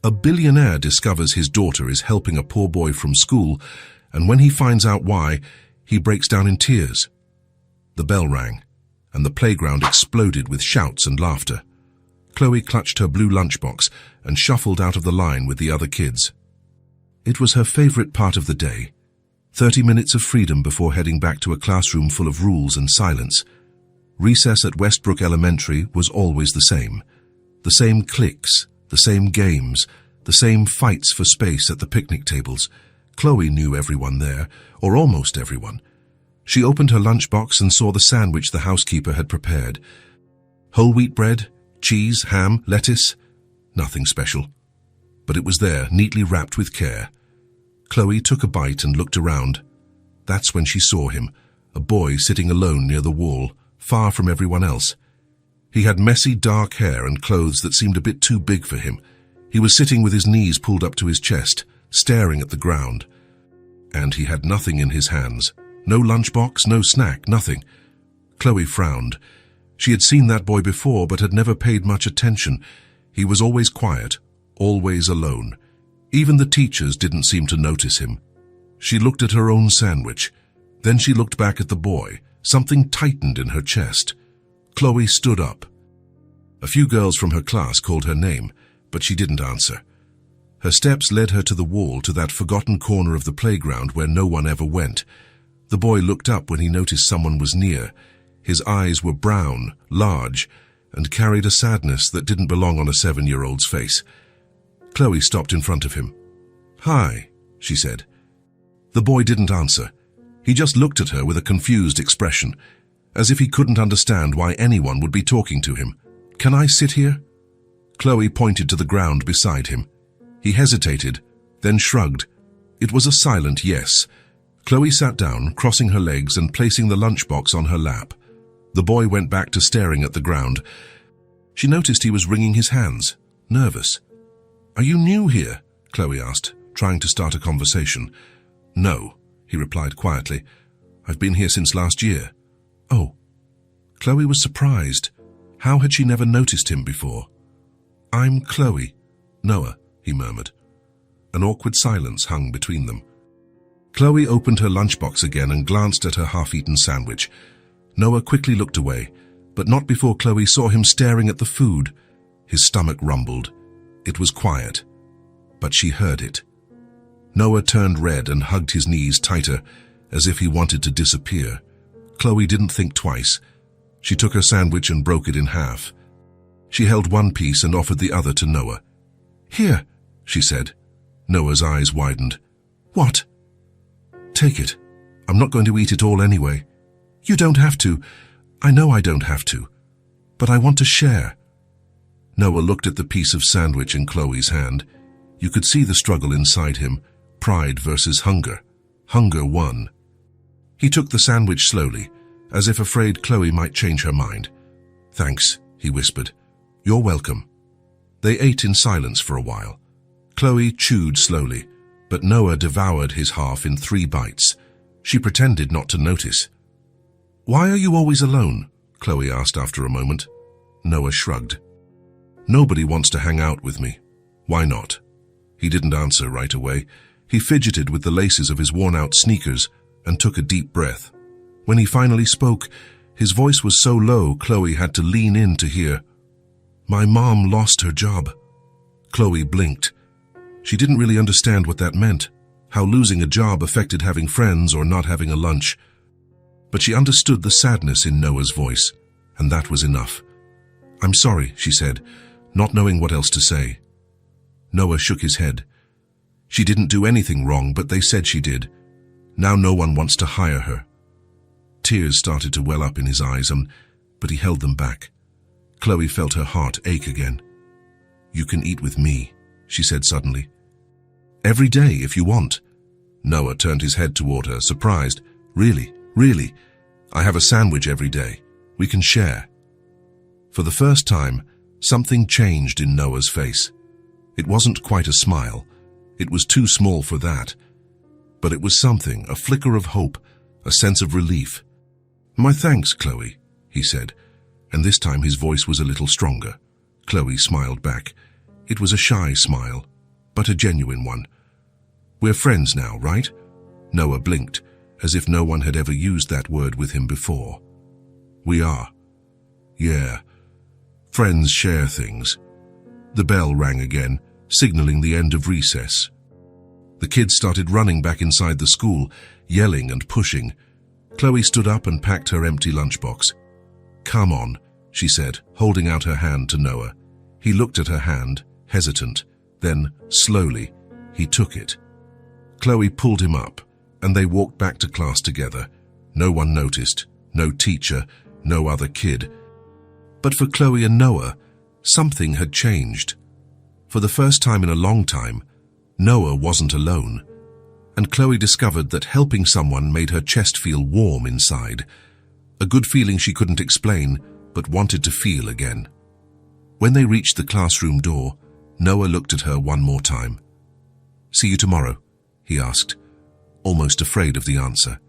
A billionaire discovers his daughter is helping a poor boy from school, and when he finds out why, he breaks down in tears. The bell rang, and the playground exploded with shouts and laughter. Chloe clutched her blue lunchbox and shuffled out of the line with the other kids. It was her favorite part of the day. 30 minutes of freedom before heading back to a classroom full of rules and silence. Recess at Westbrook Elementary was always the same. The same cliques, the same games, the same fights for space at the picnic tables. Chloe knew everyone there, or almost everyone. She opened her lunchbox and saw the sandwich the housekeeper had prepared. Whole wheat bread, cheese, ham, lettuce. Nothing special. But it was there, neatly wrapped with care. Chloe took a bite and looked around. That's when she saw him, a boy sitting alone near the wall, far from everyone else. He had messy, dark hair and clothes that seemed a bit too big for him. He was sitting with his knees pulled up to his chest, staring at the ground. And he had nothing in his hands. No lunchbox, no snack, nothing. Chloe frowned. She had seen that boy before, but had never paid much attention. He was always quiet, always alone. Even the teachers didn't seem to notice him. She looked at her own sandwich. Then she looked back at the boy. Something tightened in her chest. Chloe stood up. A few girls from her class called her name, but she didn't answer. Her steps led her to the wall, to that forgotten corner of the playground where no one ever went. The boy looked up when he noticed someone was near. His eyes were brown, large, and carried a sadness that didn't belong on a 7-year-old's face. Chloe stopped in front of him. "Hi," she said. The boy didn't answer. He just looked at her with a confused expression, as if he couldn't understand why anyone would be talking to him. "Can I sit here?" Chloe pointed to the ground beside him. He hesitated, then shrugged. It was a silent yes. Chloe sat down, crossing her legs and placing the lunchbox on her lap. The boy went back to staring at the ground. She noticed he was wringing his hands, nervous. "Are you new here?" Chloe asked, trying to start a conversation. "No," he replied quietly. "I've been here since last year." "Oh." Chloe was surprised. How had she never noticed him before? "I'm Chloe." "Noah," he murmured. An awkward silence hung between them. Chloe opened her lunchbox again and glanced at her half-eaten sandwich. Noah quickly looked away, but not before Chloe saw him staring at the food. His stomach rumbled. It was quiet, but she heard it. Noah turned red and hugged his knees tighter, as if he wanted to disappear. Chloe didn't think twice. She took her sandwich and broke it in half. She held one piece and offered the other to Noah. "Here," she said. Noah's eyes widened. "What?" "Take it. I'm not going to eat it all anyway." "You don't have to. I know I don't have to. But I want to share." Noah looked at the piece of sandwich in Chloe's hand. You could see the struggle inside him, pride versus hunger. Hunger won. He took the sandwich slowly, as if afraid Chloe might change her mind. "Thanks," he whispered. "You're welcome." They ate in silence for a while. Chloe chewed slowly, but Noah devoured his half in 3 bites. She pretended not to notice. "Why are you always alone?" Chloe asked after a moment. Noah shrugged. "Nobody wants to hang out with me. Why not?" He didn't answer right away. He fidgeted with the laces of his worn-out sneakers and took a deep breath. When he finally spoke, his voice was so low Chloe had to lean in to hear. "My mom lost her job." Chloe blinked. She didn't really understand what that meant, how losing a job affected having friends or not having a lunch. But she understood the sadness in Noah's voice, and that was enough. "I'm sorry," she said, not knowing what else to say. Noah shook his head. She didn't do anything wrong, but they said she did. Now no one wants to hire her. Tears started to well up in his eyes, but he held them back. Chloe felt her heart ache again. "You can eat with me," she said suddenly. "Every day, if you want." Noah turned his head toward her, surprised. "Really? Really? I have a sandwich every day. We can share." For the first time, something changed in Noah's face. It wasn't quite a smile. It was too small for that. But it was something, a flicker of hope, a sense of relief. "My thanks, Chloe," he said, and this time his voice was a little stronger. Chloe smiled back. It was a shy smile, but a genuine one. "We're friends now, right?" Noah blinked, as if no one had ever used that word with him before. "We are." "Yeah. Friends share things." The bell rang again, signaling the end of recess. The kids started running back inside the school, yelling and pushing. Chloe stood up and packed her empty lunchbox. "Come on," she said, holding out her hand to Noah. He looked at her hand, hesitant. Then, slowly, he took it. Chloe pulled him up, and they walked back to class together. No one noticed, no teacher, no other kid. But for Chloe and Noah, something had changed. For the first time in a long time, Noah wasn't alone. And Chloe discovered that helping someone made her chest feel warm inside. A good feeling she couldn't explain, but wanted to feel again. When they reached the classroom door, Noah looked at her one more time. "See you tomorrow?" he asked, almost afraid of the answer.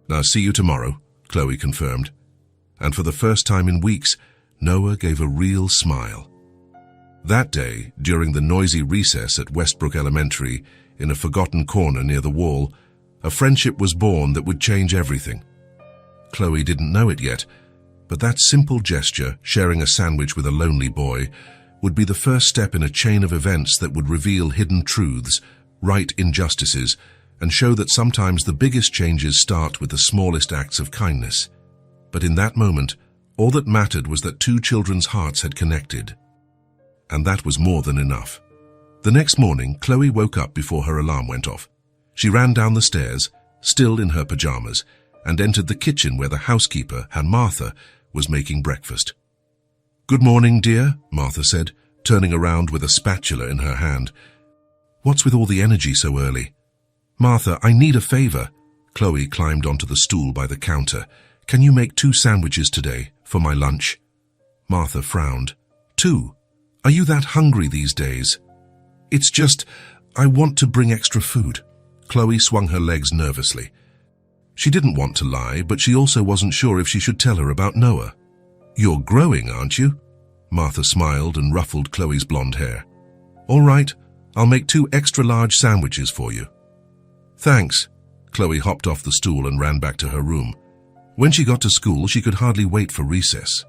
"Now see you tomorrow," Chloe confirmed. And for the first time in weeks, Noah gave a real smile. That day, during the noisy recess at Westbrook Elementary, in a forgotten corner near the wall, a friendship was born that would change everything. Chloe didn't know it yet, but that simple gesture, sharing a sandwich with a lonely boy, would be the first step in a chain of events that would reveal hidden truths, right injustices, and show that sometimes the biggest changes start with the smallest acts of kindness. But in that moment, all that mattered was that two children's hearts had connected. And that was more than enough. The next morning, Chloe woke up before her alarm went off. She ran down the stairs, still in her pajamas, and entered the kitchen where the housekeeper, Martha, was making breakfast. "Good morning, dear," Martha said, turning around with a spatula in her hand. "What's with all the energy so early?" "Martha, I need a favor." Chloe climbed onto the stool by the counter. "Can you make 2 sandwiches today, for my lunch?" Martha frowned. "2? Are you that hungry these days?" "It's just, I want to bring extra food." Chloe swung her legs nervously. She didn't want to lie, but she also wasn't sure if she should tell her about Noah. "You're growing, aren't you?" Martha smiled and ruffled Chloe's blonde hair. "All right, I'll make 2 extra-large sandwiches for you." "Thanks." Chloe hopped off the stool and ran back to her room. When she got to school, she could hardly wait for recess.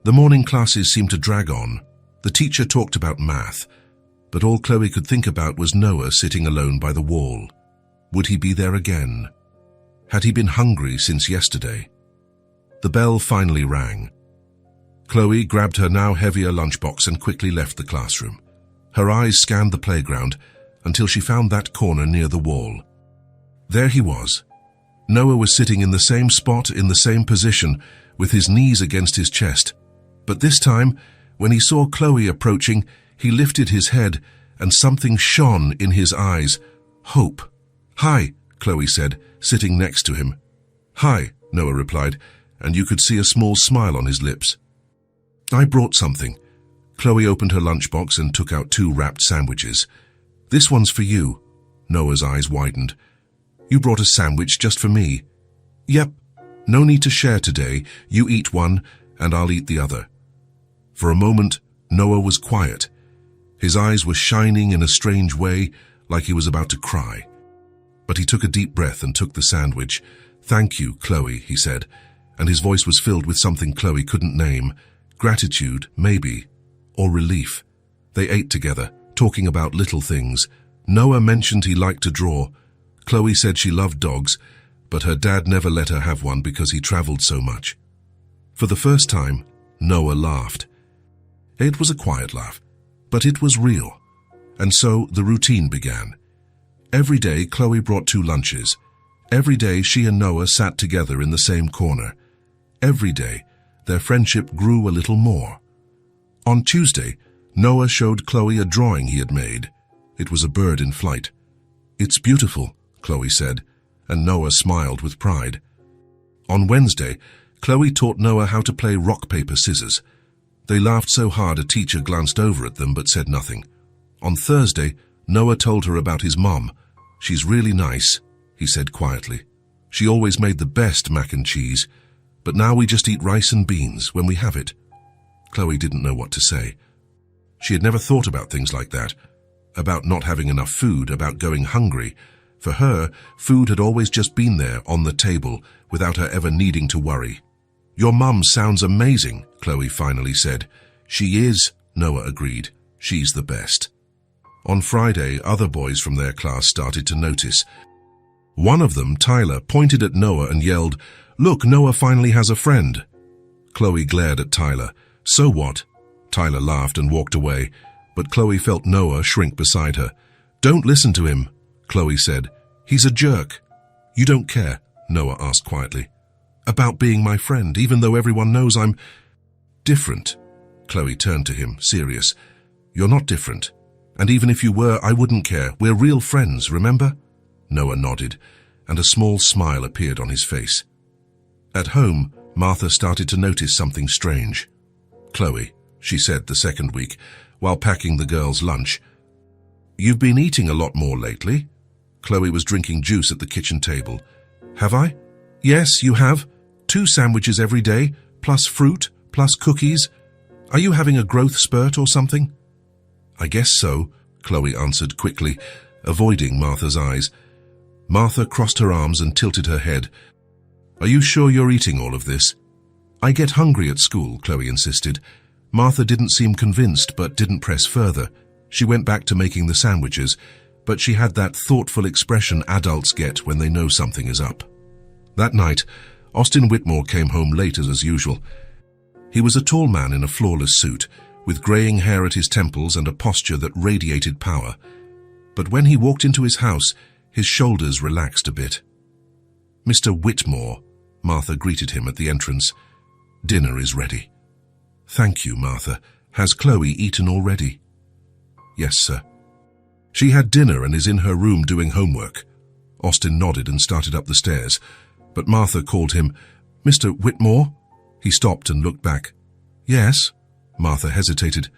The morning classes seemed to drag on. The teacher talked about math, but all Chloe could think about was Noah sitting alone by the wall. Would he be there again? Had he been hungry since yesterday? The bell finally rang. Chloe grabbed her now heavier lunchbox and quickly left the classroom. Her eyes scanned the playground until she found that corner near the wall. There he was. Noah was sitting in the same spot, in the same position, with his knees against his chest. But this time, when he saw Chloe approaching, he lifted his head, and something shone in his eyes. Hope. "Hi," Chloe said, sitting next to him. "Hi," Noah replied, and you could see a small smile on his lips. "I brought something." Chloe opened her lunchbox and took out 2 wrapped sandwiches. "This one's for you." Noah's eyes widened. "You brought a sandwich just for me?" "Yep. No need to share today. You eat one, and I'll eat the other." For a moment, Noah was quiet. His eyes were shining in a strange way, like he was about to cry. But he took a deep breath and took the sandwich. "Thank you, Chloe," he said, and his voice was filled with something Chloe couldn't name. Gratitude, maybe, or relief. They ate together, talking about little things. Noah mentioned he liked to draw. Chloe said she loved dogs, but her dad never let her have one because he traveled so much. For the first time, Noah laughed. It was a quiet laugh, but it was real. And so the routine began. Every day, Chloe brought 2 lunches. Every day, she and Noah sat together in the same corner. Every day, their friendship grew a little more. On Tuesday, Noah showed Chloe a drawing he had made. It was a bird in flight. "It's beautiful," Chloe said, and Noah smiled with pride. On Wednesday, Chloe taught Noah how to play rock, paper, scissors. They laughed so hard a teacher glanced over at them but said nothing. On Thursday, Noah told her about his mom. "She's really nice," he said quietly. "She always made the best mac and cheese, but now we just eat rice and beans when we have it." Chloe didn't know what to say. She had never thought about things like that, about not having enough food, about going hungry. For her, food had always just been there on the table, without her ever needing to worry. "Your mum sounds amazing," Chloe finally said. "She is," Noah agreed. "She's the best." On Friday, other boys from their class started to notice. One of them, Tyler, pointed at Noah and yelled, "Look, Noah finally has a friend." Chloe glared at Tyler. "So what?" Tyler laughed and walked away, but Chloe felt Noah shrink beside her. "Don't listen to him," Chloe said. "He's a jerk." "You don't care?" Noah asked quietly. "About being my friend, even though everyone knows I'm different." Chloe turned to him, serious. "You're not different. And even if you were, I wouldn't care. We're real friends, remember?" Noah nodded, and a small smile appeared on his face. At home, Martha started to notice something strange. "Chloe," she said the second week, while packing the girls' lunch, "you've been eating a lot more lately." Chloe was drinking juice at the kitchen table. "Have I?" "Yes, you have. 2 sandwiches every day, plus fruit, plus cookies. Are you having a growth spurt or something?" "I guess so," Chloe answered quickly, avoiding Martha's eyes. Martha crossed her arms and tilted her head. "Are you sure you're eating all of this?" "I get hungry at school," Chloe insisted. Martha didn't seem convinced, but didn't press further. She went back to making the sandwiches, but she had that thoughtful expression adults get when they know something is up. That night, Austin Whitmore came home late as usual. He was a tall man in a flawless suit, with graying hair at his temples and a posture that radiated power. But when he walked into his house, his shoulders relaxed a bit. "Mr. Whitmore," Martha greeted him at the entrance. "Dinner is ready." "Thank you, Martha. Has Chloe eaten already?" "Yes, sir." "She had dinner and is in her room doing homework." Austin nodded and started up the stairs, but Martha called him, "Mr. Whitmore?" He stopped and looked back. "Yes?" Martha hesitated.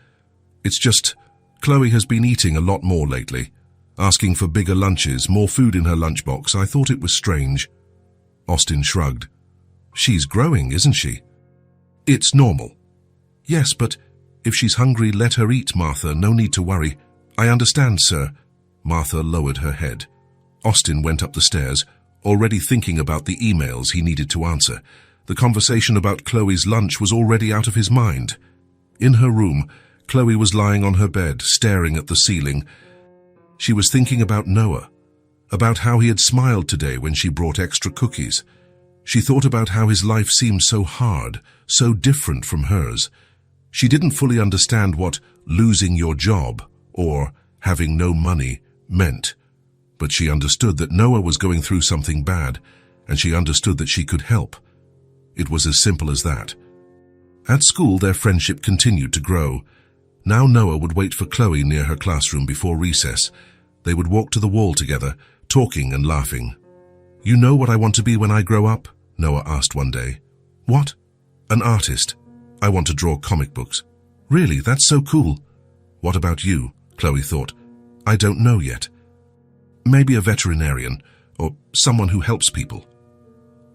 "It's just, Chloe has been eating a lot more lately, asking for bigger lunches, more food in her lunchbox. I thought it was strange." Austin shrugged. "She's growing, isn't she?" "It's normal." "Yes, but if she's hungry, let her eat, Martha. No need to worry." "I understand, sir." Martha lowered her head. Austin went up the stairs, already thinking about the emails he needed to answer. The conversation about Chloe's lunch was already out of his mind. In her room, Chloe was lying on her bed, staring at the ceiling. She was thinking about Noah, about how he had smiled today when she brought extra cookies. She thought about how his life seemed so hard, so different from hers. She didn't fully understand what losing your job or having no money meant, but she understood that Noah was going through something bad, and she understood that she could help. It was as simple as that. At school, their friendship continued to grow. Now Noah would wait for Chloe near her classroom before recess. They would walk to the wall together, talking and laughing. "You know what I want to be when I grow up?" Noah asked one day. "What?" "An artist. I want to draw comic books." "Really? That's so cool." "What about you?" Chloe thought. "I don't know yet." "Maybe a veterinarian, or someone who helps people."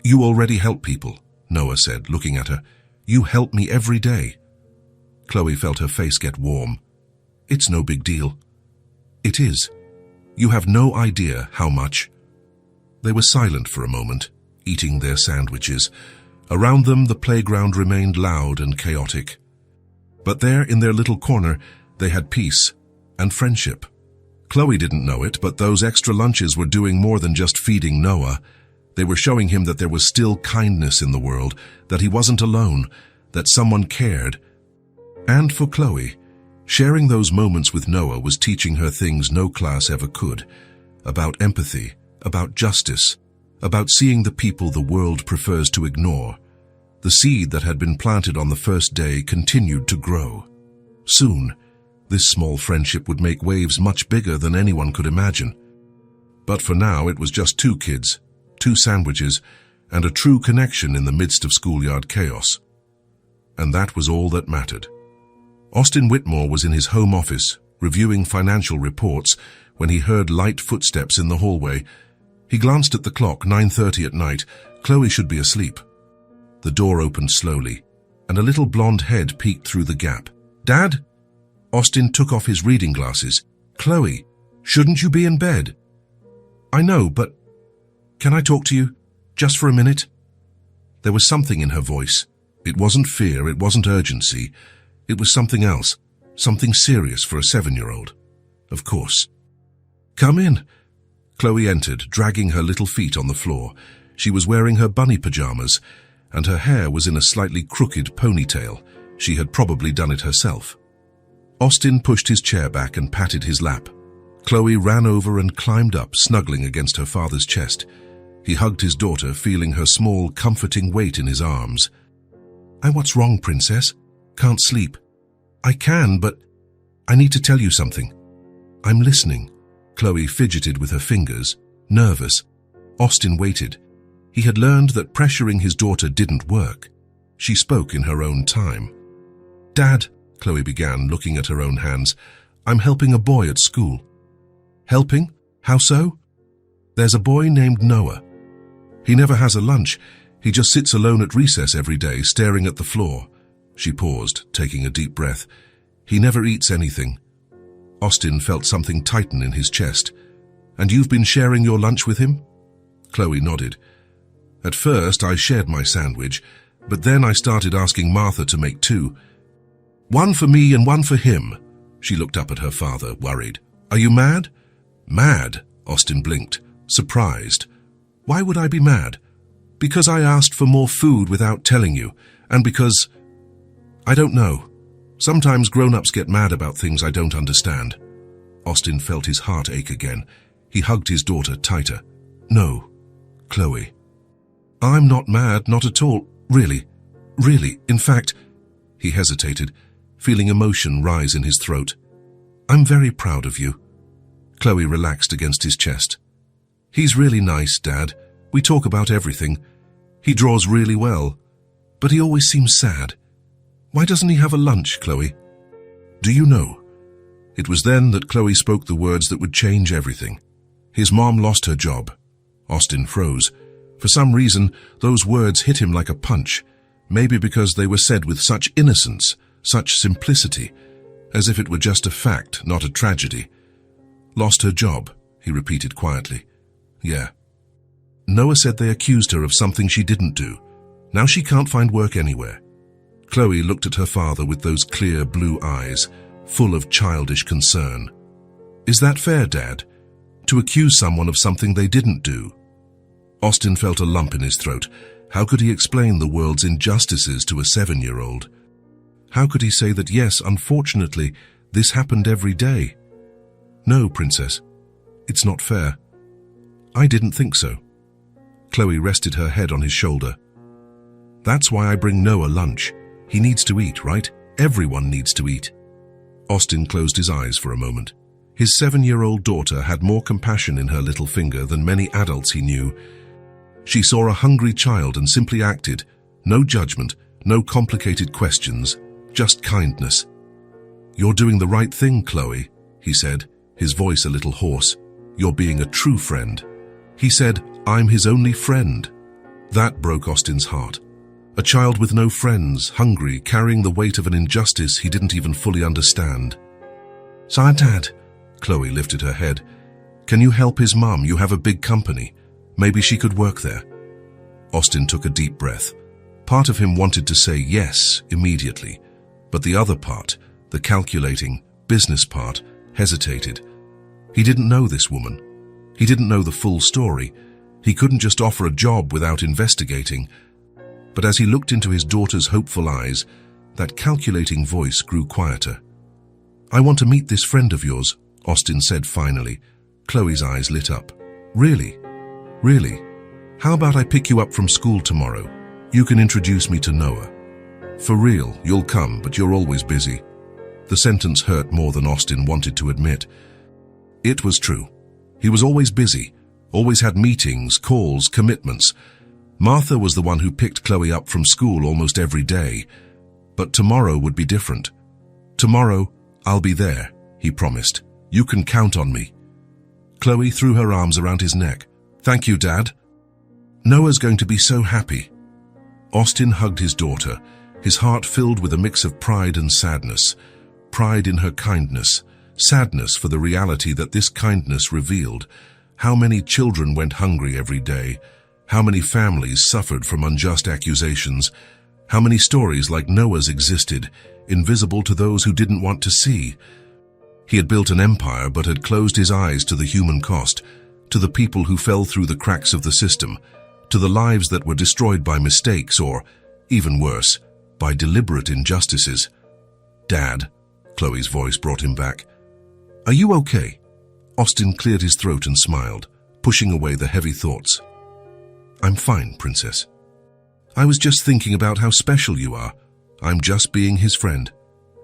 "You already help people," Noah said, looking at her. "You help me every day." Chloe felt her face get warm. "It's no big deal." "It is. You have no idea how much." They were silent for a moment, eating their sandwiches. Around them, the playground remained loud and chaotic. But there, in their little corner, they had peace and friendship. Chloe didn't know it, but those extra lunches were doing more than just feeding Noah. They were showing him that there was still kindness in the world, that he wasn't alone, that someone cared. And for Chloe, sharing those moments with Noah was teaching her things no class ever could, about empathy, about justice, about seeing the people the world prefers to ignore. The seed that had been planted on the first day continued to grow. Soon, this small friendship would make waves much bigger than anyone could imagine. But for now, it was just 2 kids, 2 sandwiches, and a true connection in the midst of schoolyard chaos. And that was all that mattered. Austin Whitmore was in his home office, reviewing financial reports, when he heard light footsteps in the hallway. He glanced at the clock, 9:30 at night. Chloe should be asleep. The door opened slowly, and a little blonde head peeked through the gap. "Dad?" Austin took off his reading glasses. "Chloe, shouldn't you be in bed?" "I know, but can I talk to you? Just for a minute?" There was something in her voice. It wasn't fear, it wasn't urgency. It was something else, something serious for a 7-year-old. Of course. "Come in." Chloe entered, dragging her little feet on the floor. She was wearing her bunny pajamas, and her hair was in a slightly crooked ponytail. She had probably done it herself. Austin pushed his chair back and patted his lap. Chloe ran over and climbed up, snuggling against her father's chest. He hugged his daughter, feeling her small, comforting weight in his arms. "What's wrong, princess? Can't sleep?" "I can, but I need to tell you something." "I'm listening." Chloe fidgeted with her fingers, nervous. Austin waited. He had learned that pressuring his daughter didn't work. She spoke in her own time. "Dad," Chloe began, looking at her own hands, "I'm helping a boy at school." "Helping? How so?" "There's a boy named Noah. He never has a lunch. He just sits alone at recess every day, staring at the floor." She paused, taking a deep breath. "He never eats anything." Austin felt something tighten in his chest. "And you've been sharing your lunch with him?" Chloe nodded. "At first I shared my sandwich, but then I started asking Martha to make 2. One for me and one for him." She looked up at her father, worried. "Are you mad?" "Mad?" Austin blinked, surprised. "Why would I be mad?" "Because I asked for more food without telling you, and because... I don't know. Sometimes grown-ups get mad about things I don't understand." Austin felt his heart ache again. He hugged his daughter tighter. "No, Chloe. I'm not mad, not at all. Really. In fact..." He hesitated, feeling emotion rise in his throat. "I'm very proud of you." Chloe relaxed against his chest. "He's really nice, Dad. We talk about everything. He draws really well, but he always seems sad. Why doesn't he have a lunch, Chloe?" "Do you know?" It was then that Chloe spoke the words that would change everything. "His mom lost her job." Austin froze. For some reason, those words hit him like a punch, maybe because they were said with such innocence, such simplicity, as if it were just a fact, not a tragedy. "Lost her job," he repeated quietly. "Yeah." "Noah said they accused her of something she didn't do. Now she can't find work anywhere." Chloe looked at her father with those clear blue eyes, full of childish concern. "Is that fair, Dad? To accuse someone of something they didn't do?" Austin felt a lump in his throat. How could he explain the world's injustices to a 7-year-old? How could he say that, yes, unfortunately, this happened every day? "No, Princess. It's not fair." "I didn't think so." Chloe rested her head on his shoulder. "That's why I bring Noah lunch. He needs to eat, right? Everyone needs to eat." Austin closed his eyes for a moment. His 7-year-old daughter had more compassion in her little finger than many adults he knew. She saw a hungry child and simply acted. No judgment, no complicated questions, just kindness. "You're doing the right thing, Chloe," he said, his voice a little hoarse. "You're being a true friend." He said, "I'm his only friend." That broke Austin's heart. A child with no friends, hungry, carrying the weight of an injustice he didn't even fully understand. "So, Dad," Chloe lifted her head, "can you help his mum? You have a big company. Maybe she could work there." Austin took a deep breath. Part of him wanted to say yes immediately, but the other part, the calculating, business part, hesitated. He didn't know this woman. He didn't know the full story. He couldn't just offer a job without investigating. But as he looked into his daughter's hopeful eyes, that calculating voice grew quieter. "I want to meet this friend of yours," Austin said finally. Chloe's eyes lit up. "Really? Really? How about I pick you up from school tomorrow? You can introduce me to Noah." "For real, you'll come, but you're always busy." The sentence hurt more than Austin wanted to admit. It was true. He was always busy, always had meetings, calls, commitments. Martha was the one who picked Chloe up from school almost every day. But tomorrow would be different. "Tomorrow, I'll be there," he promised. "You can count on me." Chloe threw her arms around his neck. "Thank you, Dad. Noah's going to be so happy." Austin hugged his daughter, his heart filled with a mix of pride and sadness. pride in her kindness, sadness for the reality that this kindness revealed. How many children went hungry every day? How many families suffered from unjust accusations? How many stories like Noah's existed, invisible to those who didn't want to see? He had built an empire but had closed his eyes to the human cost, to the people who fell through the cracks of the system, to the lives that were destroyed by mistakes or, even worse, by deliberate injustices. "Dad," Chloe's voice brought him back. "Are you okay?" Austin cleared his throat and smiled, pushing away the heavy thoughts. "I'm fine, Princess. I was just thinking about how special you are. I'm just being his friend.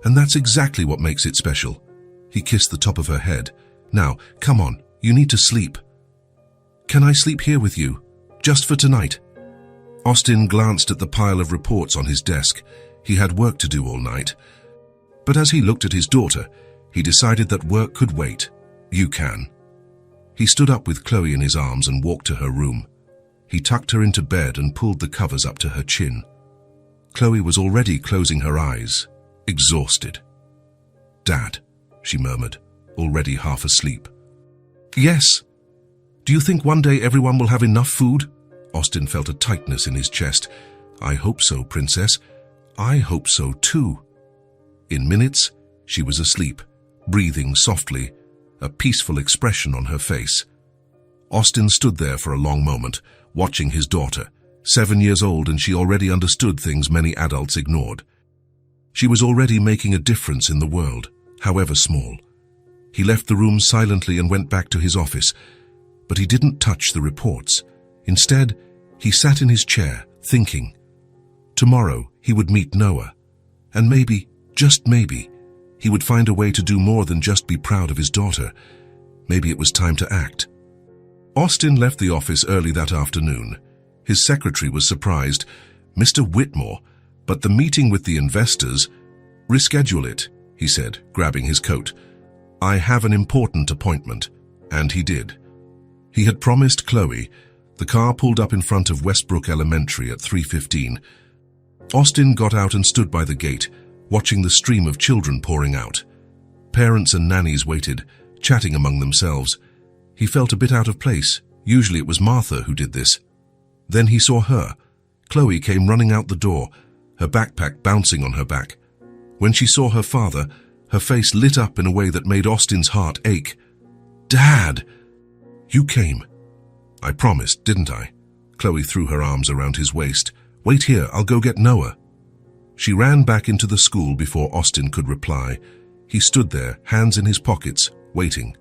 And that's exactly what makes it special." He kissed the top of her head. "Now, come on, you need to sleep." "Can I sleep here with you? Just for tonight?" Austin glanced at the pile of reports on his desk. He had work to do all night. But as he looked at his daughter, he decided that work could wait. "You can." He stood up with Chloe in his arms and walked to her room. He tucked her into bed and pulled the covers up to her chin. Chloe was already closing her eyes, exhausted. "Dad," she murmured, already half asleep. "Yes. Do you think one day everyone will have enough food?" Austin felt a tightness in his chest. "I hope so, Princess. I hope so too." In minutes, she was asleep, breathing softly, a peaceful expression on her face. Austin stood there for a long moment, watching his daughter, 7 years old, and she already understood things many adults ignored. She was already making a difference in the world, however small. He left the room silently and went back to his office, but he didn't touch the reports. Instead, he sat in his chair, thinking. Tomorrow, he would meet Noah, and maybe, just maybe, he would find a way to do more than just be proud of his daughter. Maybe it was time to act. Austin left the office early that afternoon. His secretary was surprised. "Mr. Whitmore, but the meeting with the investors—" "Reschedule it," he said, grabbing his coat. "I have an important appointment." And he did. He had promised Chloe. The car pulled up in front of Westbrook Elementary at 3:15. Austin got out and stood by the gate, watching the stream of children pouring out. Parents and nannies waited, chatting among themselves. He felt a bit out of place. Usually it was Martha who did this. Then he saw her. Chloe came running out the door, her backpack bouncing on her back. When she saw her father, her face lit up in a way that made Austin's heart ache. "Dad!" "You came." "I promised, didn't I?" Chloe threw her arms around his waist. "Wait here, I'll go get Noah." She ran back into the school before Austin could reply. He stood there, hands in his pockets, waiting.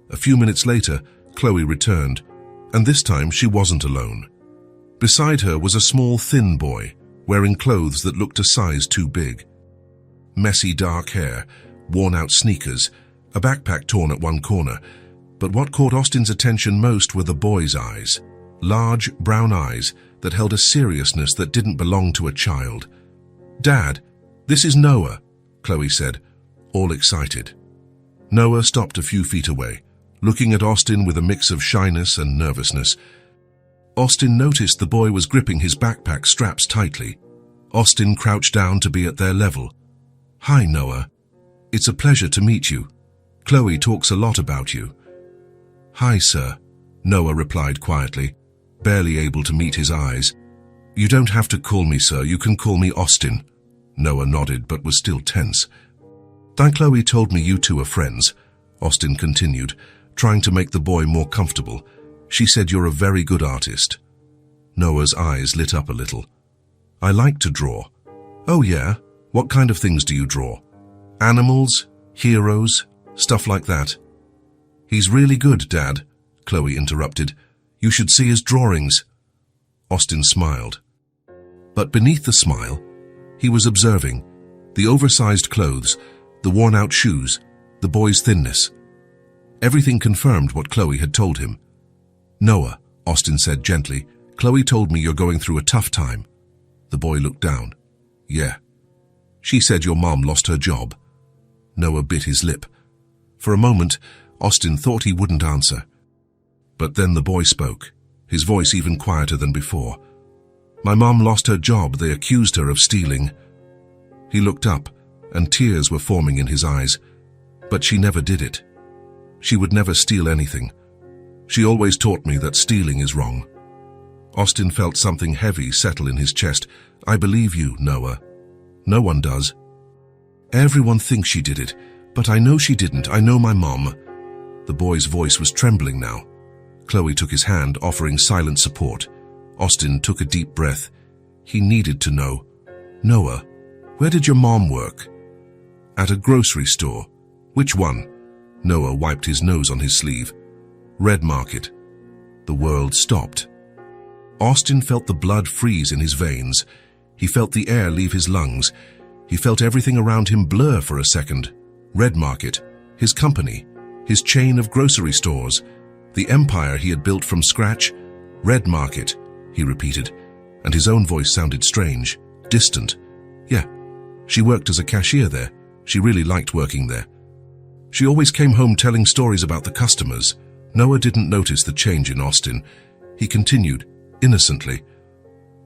A few minutes later, Chloe returned, and this time she wasn't alone. Beside her was a small, thin boy, wearing clothes that looked a size too big. Messy dark hair, worn-out sneakers, a backpack torn at one corner. But what caught Austin's attention most were the boy's eyes. Large, brown eyes that held a seriousness that didn't belong to a child. "Dad, this is Noah," Chloe said, all excited. Noah stopped a few feet away, looking at Austin with a mix of shyness and nervousness. Austin noticed the boy was gripping his backpack straps tightly. Austin crouched down to be at their level. "Hi, Noah. It's a pleasure to meet you. Chloe talks a lot about you." "Hi, sir," Noah replied quietly, barely able to meet his eyes. "You don't have to call me sir, you can call me Austin." Noah nodded but was still tense. "Chloe told me you two are friends," Austin continued, trying to make the boy more comfortable. "She said you're a very good artist." Noah's eyes lit up a little. "I like to draw." "Oh yeah? What kind of things do you draw?" "Animals, heroes, stuff like that." "He's really good, Dad," Chloe interrupted. "You should see his drawings." Austin smiled. But beneath the smile, he was observing the oversized clothes, the worn-out shoes, the boy's thinness. Everything confirmed what Chloe had told him. "Noah," Austin said gently, "Chloe told me you're going through a tough time." The boy looked down. "Yeah." "She said your mom lost her job." Noah bit his lip. For a moment, Austin thought he wouldn't answer. But then the boy spoke, his voice even quieter than before. "My mom lost her job. They accused her of stealing." He looked up, and tears were forming in his eyes. But she never did it. She would never steal anything. She always taught me that stealing is wrong. Austin felt something heavy settle in his chest. I believe you, Noah. No one does. Everyone thinks she did it, but I know she didn't. I know my mom. The boy's voice was trembling now. Chloe took his hand, offering silent support. Austin took a deep breath. He needed to know. Noah, where did your mom work? At a grocery store. Which one? Noah wiped his nose on his sleeve. Red Market. The world stopped. Austin felt the blood freeze in his veins. He felt the air leave his lungs. He felt everything around him blur for a second. Red Market, his company, his chain of grocery stores, the empire he had built from scratch. Red Market, he repeated, and his own voice sounded strange, distant. Yeah, she worked as a cashier there. She really liked working there. She always came home telling stories about the customers. Noah didn't notice the change in Austin. He continued, innocently.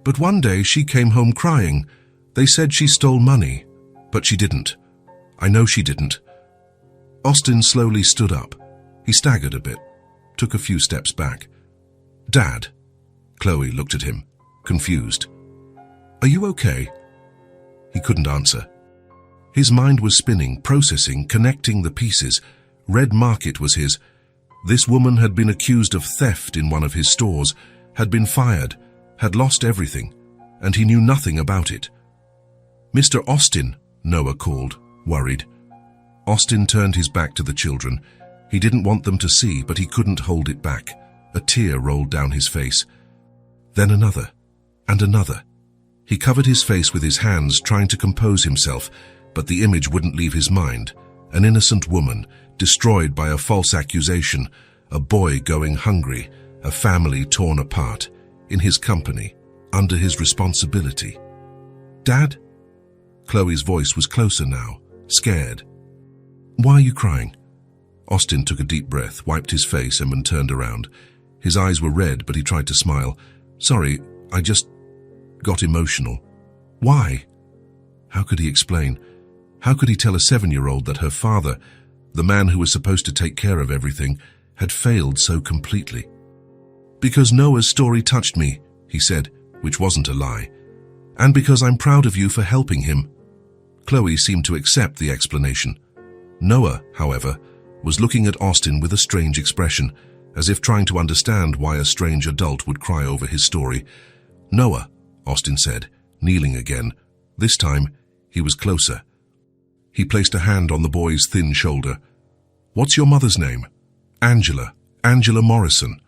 But one day she came home crying. They said she stole money, but she didn't. I know she didn't. Austin slowly stood up. He staggered a bit, took a few steps back. Dad? Chloe looked at him, confused. Are you okay? He couldn't answer. His mind was spinning, processing, connecting the pieces. Red Market was his. This woman had been accused of theft in one of his stores, had been fired, had lost everything, and he knew nothing about it. Mr. Austin, Noah called, worried. Austin turned his back to the children. He didn't want them to see, but he couldn't hold it back. A tear rolled down his face. Then another, and another. He covered his face with his hands, trying to compose himself, but the image wouldn't leave his mind. An innocent woman, destroyed by a false accusation, a boy going hungry, a family torn apart, in his company, under his responsibility. Dad? Chloe's voice was closer now, scared. Why are you crying? Austin took a deep breath, wiped his face, and then turned around. His eyes were red, but he tried to smile. Sorry, I just got emotional. Why? How could he explain? How could he tell a 7-year-old that her father, the man who was supposed to take care of everything, had failed so completely? Because Noah's story touched me, he said, which wasn't a lie. And because I'm proud of you for helping him. Chloe seemed to accept the explanation. Noah, however, was looking at Austin with a strange expression, as if trying to understand why a strange adult would cry over his story. Noah, Austin said, kneeling again. This time, he was closer. He placed a hand on the boy's thin shoulder. What's your mother's name? Angela. Angela Morrison.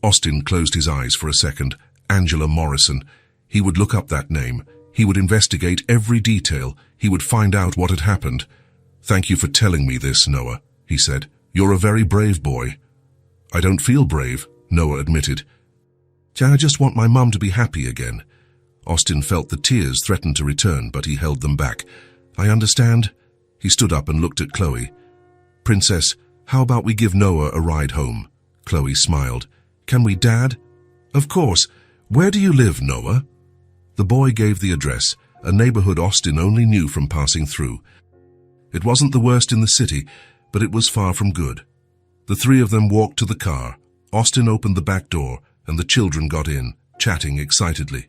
Austin closed his eyes for a second. Angela Morrison. He would look up that name. He would investigate every detail. He would find out what had happened. Thank you for telling me this, Noah, he said. You're a very brave boy. I don't feel brave, Noah admitted. I just want my mum to be happy again. Austin felt the tears threaten to return, but he held them back. I understand. He stood up and looked at Chloe. Princess, how about we give Noah a ride home? Chloe smiled. Can we, Dad? Of course. Where do you live, Noah? The boy gave the address, a neighborhood Austin only knew from passing through. It wasn't the worst in the city, but it was far from good. The three of them walked to the car. Austin opened the back door, and the children got in, chatting excitedly.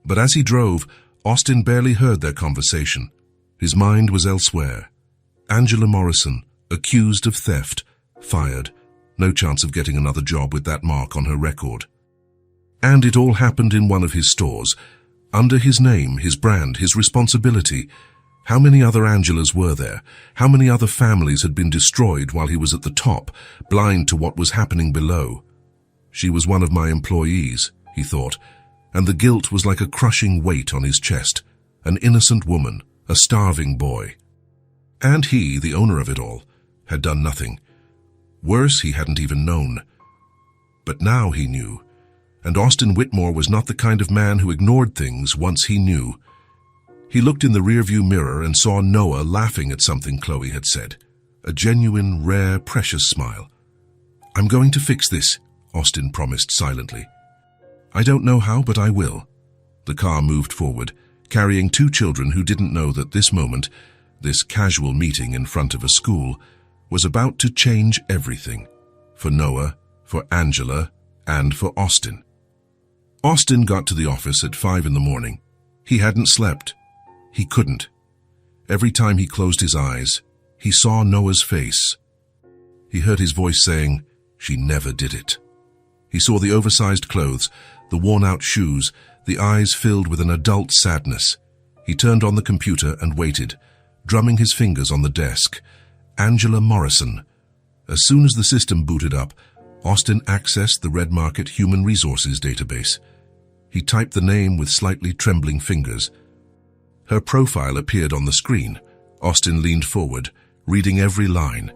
But as he drove, Austin barely heard their conversation. His mind was elsewhere. Angela Morrison, accused of theft, fired. No chance of getting another job with that mark on her record. And it all happened in one of his stores. Under his name, his brand, his responsibility. How many other Angelas were there? How many other families had been destroyed while he was at the top, blind to what was happening below? She was one of my employees, he thought, and the guilt was like a crushing weight on his chest. An innocent woman, a starving boy. And he, the owner of it all, had done nothing. Worse, he hadn't even known. But now he knew, and Austin Whitmore was not the kind of man who ignored things once he knew. He looked in the rearview mirror and saw Noah laughing at something Chloe had said. A genuine, rare, precious smile. I'm going to fix this, Austin promised silently. I don't know how, but I will. The car moved forward, carrying two children who didn't know that this moment, This casual meeting in front of a school was about to change everything. For Noah, for Angela, and for Austin. Austin got to the office at 5 in the morning. He hadn't slept. He couldn't. Every time he closed his eyes, he saw Noah's face. He heard his voice saying, "She never did it." He saw the oversized clothes, the worn-out shoes, the eyes filled with an adult sadness. He turned on the computer and waited, drumming his fingers on the desk. Angela Morrison. As soon as the system booted up, Austin accessed the Red Market Human Resources database. He typed the name with slightly trembling fingers. Her profile appeared on the screen. Austin leaned forward, reading every line.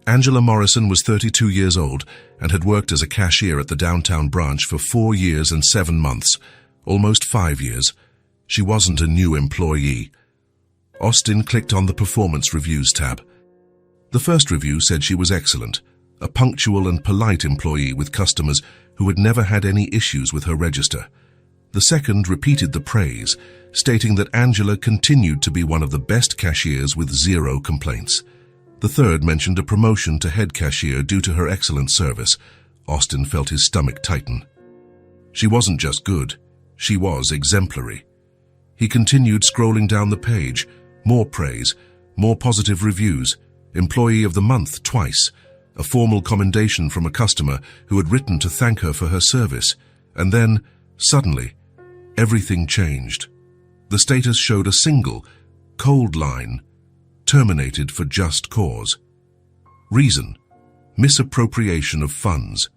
Angela Morrison was 32 years old and had worked as a cashier at the downtown branch for 4 years and 7 months, almost 5 years. She wasn't a new employee. Austin clicked on the Performance Reviews tab. The first review said she was excellent, a punctual and polite employee with customers who had never had any issues with her register. The second repeated the praise, stating that Angela continued to be one of the best cashiers with 0 complaints. The third mentioned a promotion to head cashier due to her excellent service. Austin felt his stomach tighten. She wasn't just good, she was exemplary. He continued scrolling down the page. More praise, more positive reviews, Employee of the Month twice, a formal commendation from a customer who had written to thank her for her service. And then, suddenly, everything changed. The status showed a single, cold line, terminated for just cause. Reason: misappropriation of funds.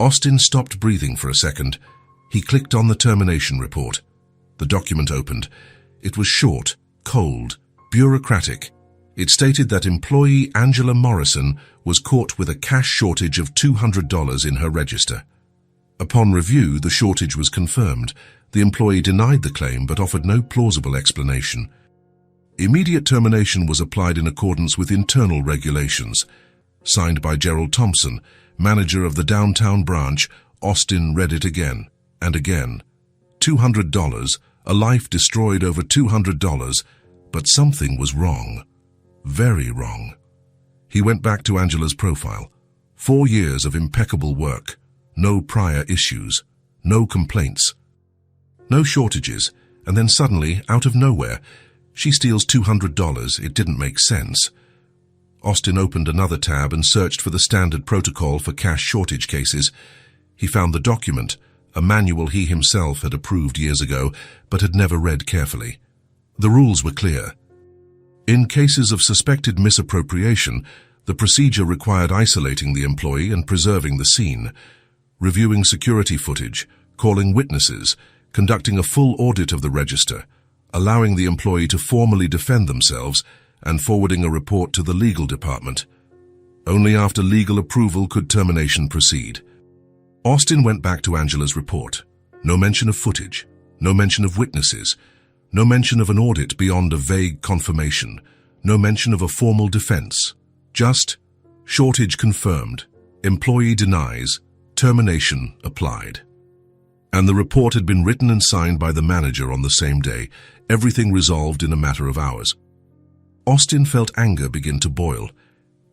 Austin stopped breathing for a second. He clicked on the termination report. The document opened. It was short, cold, bureaucratic. It stated that employee Angela Morrison was caught with a cash shortage of $200 in her register. Upon review, the shortage was confirmed. The employee denied the claim but offered no plausible explanation. Immediate termination was applied in accordance with internal regulations. Signed by Gerald Thompson, manager of the downtown branch. Austin read it again and again. $200, a life destroyed over $200, but something was wrong. Very wrong. He went back to Angela's profile. 4 years of impeccable work. No prior issues. No complaints. No shortages. And then suddenly, out of nowhere, she steals $200. It didn't make sense. Austin opened another tab and searched for the standard protocol for cash shortage cases. He found the document, a manual he himself had approved years ago, but had never read carefully. The rules were clear. In cases of suspected misappropriation, the procedure required isolating the employee and preserving the scene, reviewing security footage, calling witnesses, conducting a full audit of the register, allowing the employee to formally defend themselves, and forwarding a report to the legal department. Only after legal approval could termination proceed. Austin went back to Angela's report. No mention of footage, no mention of witnesses, no mention of an audit beyond a vague confirmation, no mention of a formal defense. Just, shortage confirmed, employee denies, termination applied. And the report had been written and signed by the manager on the same day, everything resolved in a matter of hours. Austin felt anger begin to boil.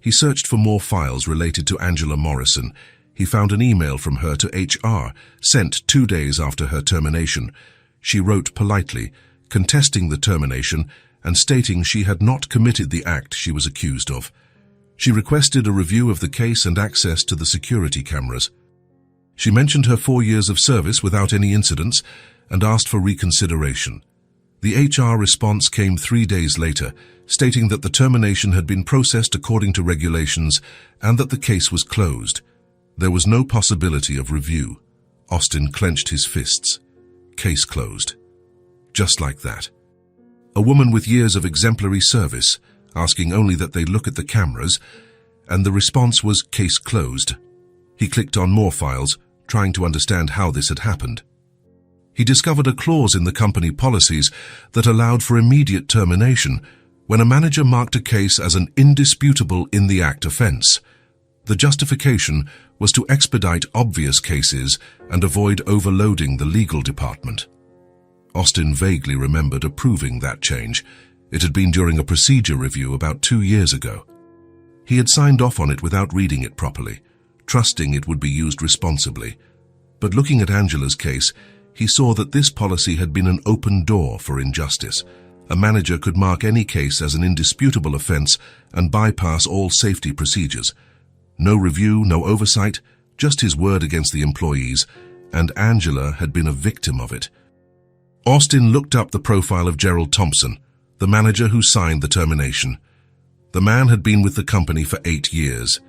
He searched for more files related to Angela Morrison. He found an email from her to HR, sent 2 days after her termination. She wrote politely, contesting the termination and stating she had not committed the act she was accused of. She requested a review of the case and access to the security cameras. She mentioned her 4 years of service without any incidents and asked for reconsideration. The HR response came 3 days later, stating that the termination had been processed according to regulations and that the case was closed. There was no possibility of review. Austin clenched his fists. Case closed. Just like that. A woman with years of exemplary service, asking only that they look at the cameras, and the response was case closed. He clicked on more files, trying to understand how this had happened. He discovered a clause in the company policies that allowed for immediate termination when a manager marked a case as an indisputable in-the-act offense. The justification was to expedite obvious cases and avoid overloading the legal department. Austin vaguely remembered approving that change. It had been during a procedure review about 2 years ago. He had signed off on it without reading it properly, trusting it would be used responsibly. But looking at Angela's case, he saw that this policy had been an open door for injustice. A manager could mark any case as an indisputable offense and bypass all safety procedures. No review, no oversight, just his word against the employees, and Angela had been a victim of it. Austin looked up the profile of Gerald Thompson, the manager who signed the termination. The man had been with the company for 8 years.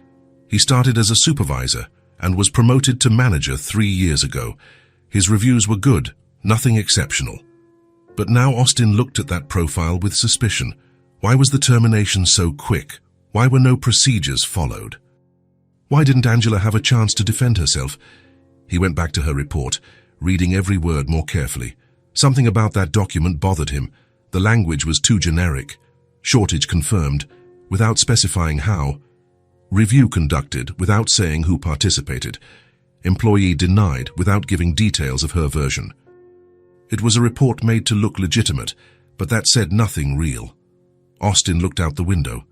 He started as a supervisor and was promoted to manager 3 years ago. His reviews were good, nothing exceptional. But now Austin looked at that profile with suspicion. Why was the termination so quick? Why were no procedures followed? Why didn't Angela have a chance to defend herself? He went back to her report, reading every word more carefully. Something about that document bothered him. The language was too generic. Shortage confirmed, without specifying how. Review conducted, without saying who participated. Employee denied, without giving details of her version. It was a report made to look legitimate, but that said nothing real. Austin looked out the window.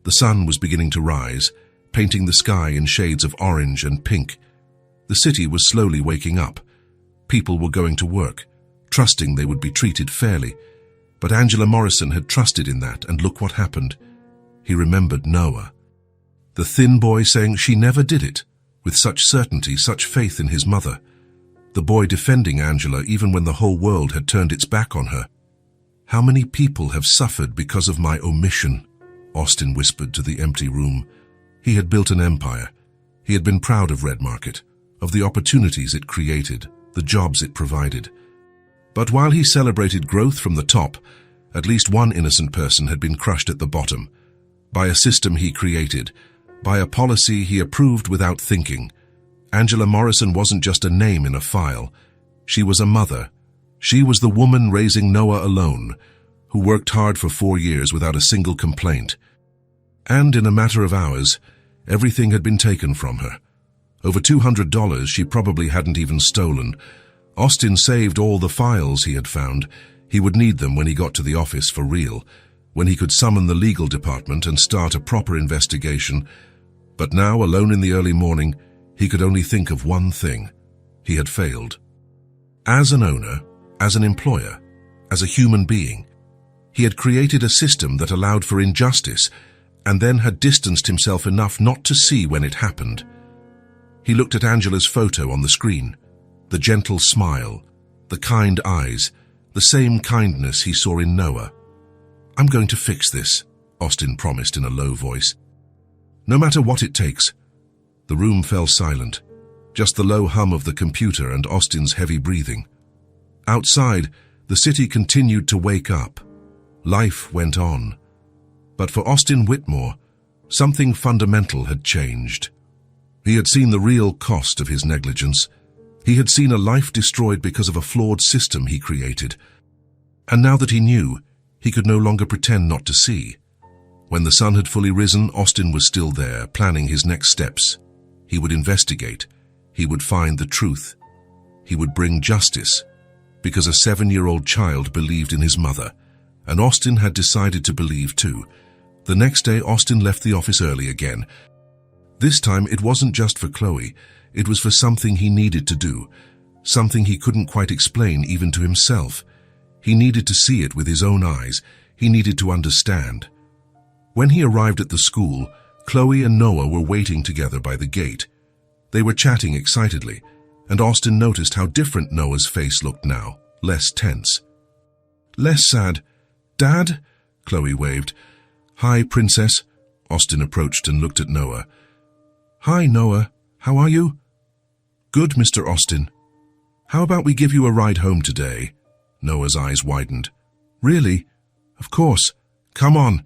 The sun was beginning to rise, painting the sky in shades of orange and pink. The city was slowly waking up. People were going to work, trusting they would be treated fairly. But Angela Morrison had trusted in that, and look what happened. He remembered Noah. The thin boy saying she never did it, with such certainty, such faith in his mother. The boy defending Angela even when the whole world had turned its back on her. How many people have suffered because of my omission? Austin whispered to the empty room. He had built an empire. He had been proud of Red Market, of the opportunities it created, the jobs it provided. But while he celebrated growth from the top, at least one innocent person had been crushed at the bottom, by a system he created, by a policy he approved without thinking. Angela Morrison wasn't just a name in a file. She was a mother. She was the woman raising Noah alone, who worked hard for 4 years without a single complaint. And in a matter of hours, everything had been taken from her. Over $200 she probably hadn't even stolen. Austin saved all the files he had found. He would need them when he got to the office for real, when he could summon the legal department and start a proper investigation. But now, alone in the early morning, he could only think of one thing. He had failed. As an owner, as an employer, as a human being, he had created a system that allowed for injustice, and then had distanced himself enough not to see when it happened. He looked at Angela's photo on the screen. The gentle smile, the kind eyes, the same kindness he saw in Noah. "I'm going to fix this," Austin promised in a low voice. "No matter what it takes." The room fell silent, just the low hum of the computer and Austin's heavy breathing. Outside, the city continued to wake up. Life went on. But for Austin Whitmore, something fundamental had changed. He had seen the real cost of his negligence. He had seen a life destroyed because of a flawed system he created. And now that he knew, he could no longer pretend not to see. When the sun had fully risen, Austin was still there, planning his next steps. He would investigate. He would find the truth. He would bring justice, because a 7-year-old child believed in his mother, and Austin had decided to believe too. The next day, Austin left the office early again. This time, it wasn't just for Chloe. It was for something he needed to do, something he couldn't quite explain even to himself. He needed to see it with his own eyes. He needed to understand. When he arrived at the school, Chloe and Noah were waiting together by the gate. They were chatting excitedly, and Austin noticed how different Noah's face looked now, less tense. Less sad. "Dad?" Chloe waved. "Hi, Princess." Austin approached and looked at Noah. "Hi, Noah. How are you?" "Good, Mr. Austin." "How about we give you a ride home today?" Noah's eyes widened. "Really? Of course. Come on."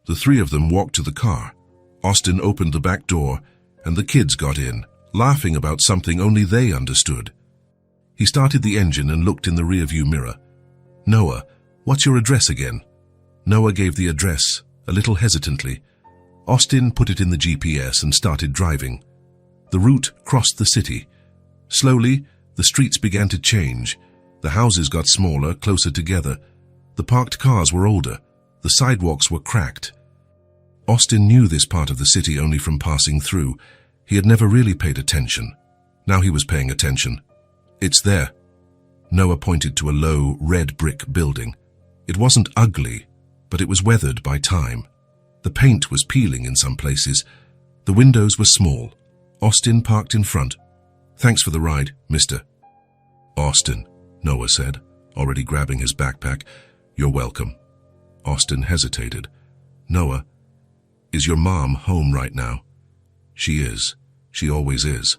The three of them walked to the car. Austin opened the back door, and the kids got in, laughing about something only they understood. He started the engine and looked in the rearview mirror. "Noah, what's your address again?" Noah gave the address, a little hesitantly. Austin put it in the GPS and started driving. The route crossed the city. Slowly, the streets began to change. The houses got smaller, closer together. The parked cars were older. The sidewalks were cracked. Austin knew this part of the city only from passing through. He had never really paid attention. Now he was paying attention. It's there. Noah pointed to a low, red brick building. It wasn't ugly, but it was weathered by time. The paint was peeling in some places. The windows were small. Austin parked in front. "Thanks for the ride, mister." "Austin," Noah said, already grabbing his backpack. "You're welcome." Austin hesitated. "Noah, is your mom home right now?" "She is. She always is."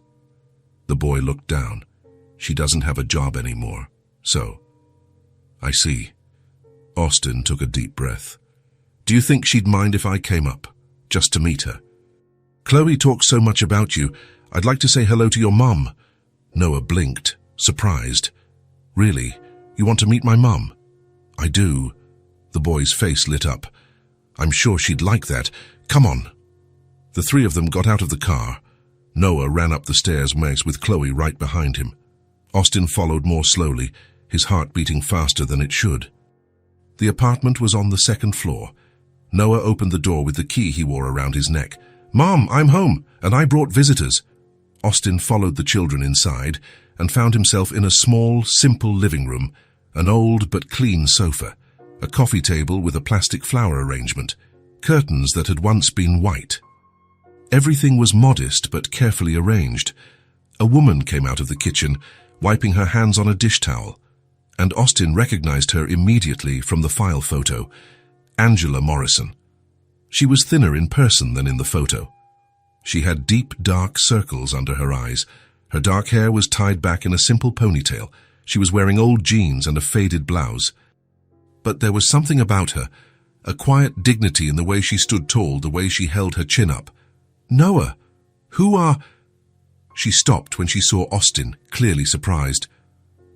The boy looked down. "She doesn't have a job anymore, so." "I see." Austin took a deep breath. "Do you think she'd mind if I came up, just to meet her?" "Chloe talks so much about you. I'd like to say hello to your mom." Noah blinked, surprised. "Really? You want to meet my mom?" "I do." The boy's face lit up. "I'm sure she'd like that. Come on." The three of them got out of the car. Noah ran up the stairs with Chloe right behind him. Austin followed more slowly, his heart beating faster than it should. The apartment was on the second floor. Noah opened the door with the key he wore around his neck. "Mom, I'm home, and I brought visitors." Austin followed the children inside and found himself in a small, simple living room, an old but clean sofa, a coffee table with a plastic flower arrangement, curtains that had once been white. Everything was modest but carefully arranged. A woman came out of the kitchen, wiping her hands on a dish towel, and Austin recognized her immediately from the file photo, Angela Morrison. She was thinner in person than in the photo. She had deep, dark circles under her eyes. Her dark hair was tied back in a simple ponytail. She was wearing old jeans and a faded blouse. But there was something about her, a quiet dignity in the way she stood tall, the way she held her chin up. "Noah, who are—" She stopped when she saw Austin, clearly surprised.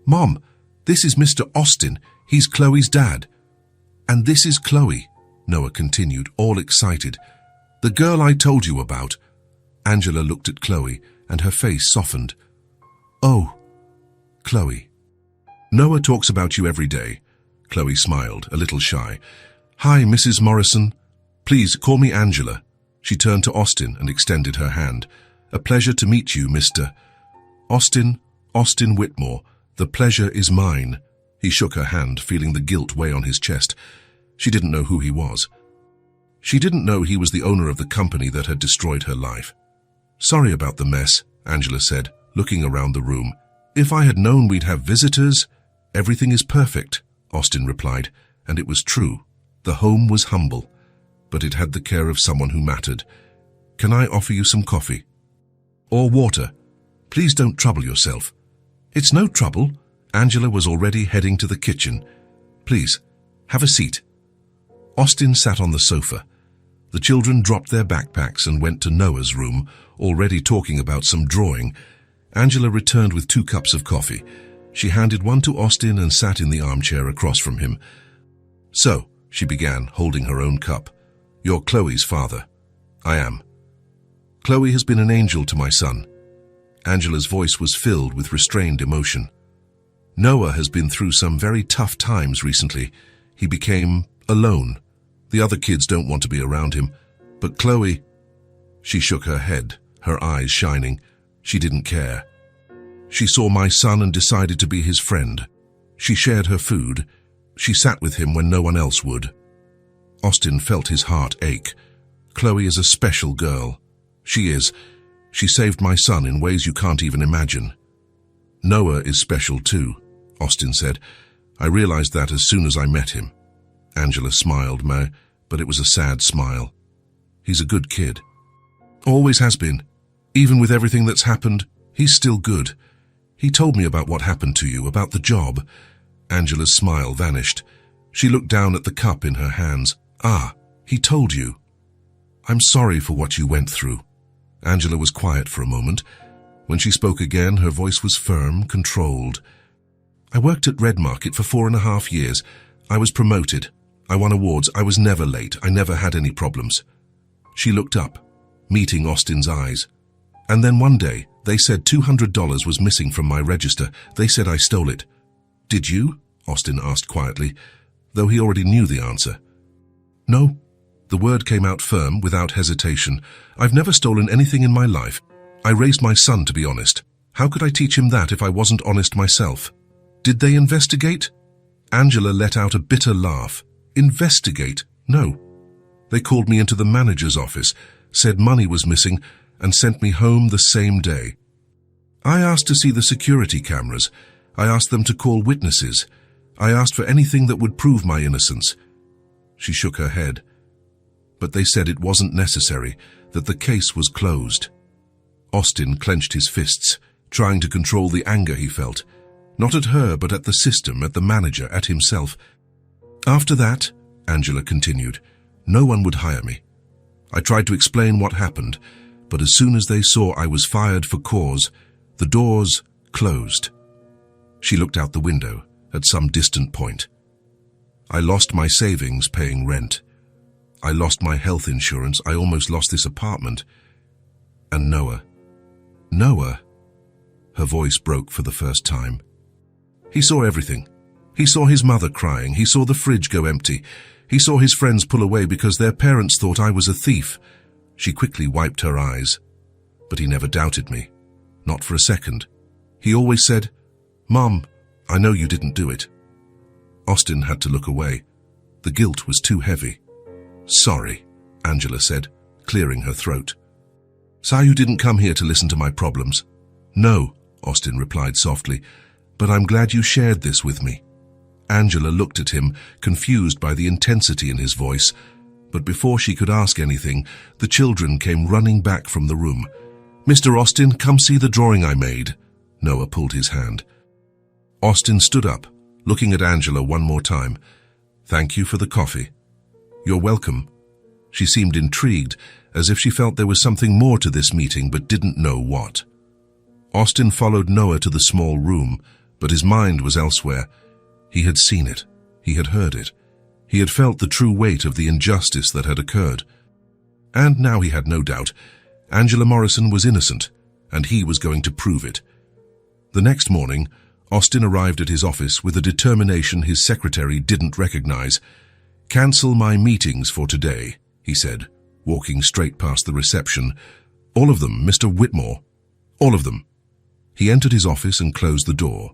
"Mom, this is Mr. Austin. He's Chloe's dad." "And this is Chloe," Noah continued, all excited. "The girl I told you about." Angela looked at Chloe, and her face softened. "Oh, Chloe." "Noah talks about you every day." Chloe smiled, a little shy. "Hi, Mrs. Morrison. Please call me Angela." She turned to Austin and extended her hand. "A pleasure to meet you, Mr. Austin Whitmore. The pleasure is mine." He shook her hand, feeling the guilt weigh on his chest. She didn't know who he was. She didn't know he was the owner of the company that had destroyed her life. "Sorry about the mess," Angela said, looking around the room. "If I had known we'd have visitors—" "Everything is perfect," Austin replied, and it was true. The home was humble, but it had the care of someone who mattered. "Can I offer you some coffee? Or water? Please don't trouble yourself." "It's no trouble." Angela was already heading to the kitchen. "Please, have a seat." Austin sat on the sofa. The children dropped their backpacks and went to Noah's room, already talking about some drawing. Angela returned with 2 cups of coffee. She handed one to Austin and sat in the armchair across from him. "So," she began, holding her own cup, "you're Chloe's father." "I am." "Chloe has been an angel to my son." Angela's voice was filled with restrained emotion. "Noah has been through some very tough times recently. He became alone. The other kids don't want to be around him. But Chloe—" She shook her head, her eyes shining. She didn't care. "She saw my son and decided to be his friend. She shared her food. She sat with him when no one else would." Austin felt his heart ache. "Chloe is a special girl. She is. She saved my son in ways you can't even imagine." "Noah is special too," Austin said. "I realized that as soon as I met him." Angela smiled, but it was a sad smile. "He's a good kid. Always has been. Even with everything that's happened, he's still good. He told me about what happened to you, about the job." Angela's smile vanished. She looked down at the cup in her hands. "Ah, he told you. I'm sorry for what you went through." Angela was quiet for a moment. When she spoke again, her voice was firm, controlled. "I worked at Red Market for 4.5 years. I was promoted. I won awards. I was never late. I never had any problems." She looked up, meeting Austin's eyes. "And then one day, they said $200 was missing from my register. They said I stole it." "Did you?" Austin asked quietly. though he already knew the answer. "No." The word came out firm, without hesitation. "I've never stolen anything in my life. I raised my son to be honest. How could I teach him that if I wasn't honest myself?" "Did they investigate?" Angela let out a bitter laugh. "Investigate? No. They called me into the manager's office, said money was missing, and sent me home the same day. I asked to see the security cameras. I asked them to call witnesses. I asked for anything that would prove my innocence." She shook her head. "But they said it wasn't necessary, that the case was closed." Austin clenched his fists, trying to control the anger he felt. Not at her, but at the system, at the manager, at himself. "After that," Angela continued, "no one would hire me. I tried to explain what happened, but as soon as they saw I was fired for cause, the doors closed." She looked out the window, at some distant point. "I lost my savings paying rent. I lost my health insurance. I almost lost this apartment. And Noah. Noah." Her voice broke for the first time. "He saw everything. He saw his mother crying. He saw the fridge go empty. He saw his friends pull away because their parents thought I was a thief." She quickly wiped her eyes. "But he never doubted me. Not for a second. He always said, 'Mom, I know you didn't do it.'" Austin had to look away. The guilt was too heavy. "Sorry," Angela said, clearing her throat. "So you didn't come here to listen to my problems?" "No," Austin replied softly, "but I'm glad you shared this with me." Angela looked at him, confused by the intensity in his voice, but before she could ask anything, the children came running back from the room. "Mr. Austin, come see the drawing I made." Noah pulled his hand. Austin stood up, looking at Angela one more time. "Thank you for the coffee." "You're welcome." She seemed intrigued, as if she felt there was something more to this meeting but didn't know what. Austin followed Noah to the small room, but his mind was elsewhere. He had seen it. He had heard it. He had felt the true weight of the injustice that had occurred. And now he had no doubt. Angela Morrison was innocent, and he was going to prove it. The next morning, Austin arrived at his office with a determination his secretary didn't recognize. "Cancel my meetings for today," he said, walking straight past the reception. "All of them, Mr. Whitmore. All of them." He entered his office and closed the door.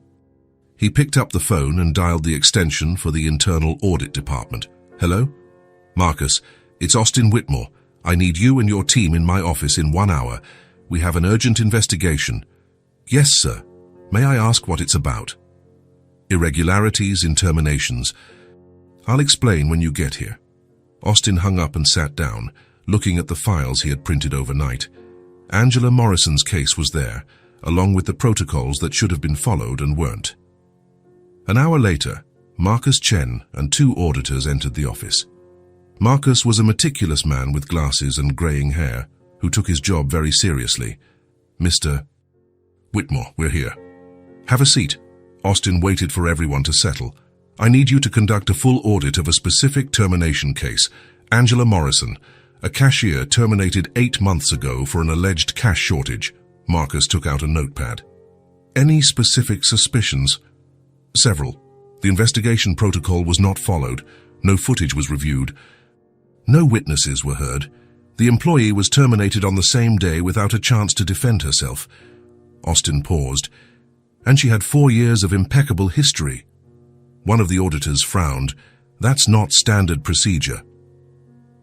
He picked up the phone and dialed the extension for the Internal Audit Department. "Hello? Marcus, it's Austin Whitmore. I need you and your team in my office in 1 hour. We have an urgent investigation." "Yes, sir. May I ask what it's about?" "Irregularities in terminations. I'll explain when you get here." Austin hung up and sat down, looking at the files he had printed overnight. Angela Morrison's case was there, along with the protocols that should have been followed and weren't. An hour later, Marcus Chen and 2 auditors entered the office. Marcus was a meticulous man with glasses and graying hair, who took his job very seriously. "Mr. Whitmore, we're here." "Have a seat." Austin waited for everyone to settle. "I need you to conduct a full audit of a specific termination case. Angela Morrison, a cashier terminated 8 months ago for an alleged cash shortage." Marcus took out a notepad. "Any specific suspicions?" "Several. The investigation protocol was not followed. No footage was reviewed. No witnesses were heard. The employee was terminated on the same day without a chance to defend herself." Austin paused. "And she had 4 years of impeccable history." One of the auditors frowned. "That's not standard procedure."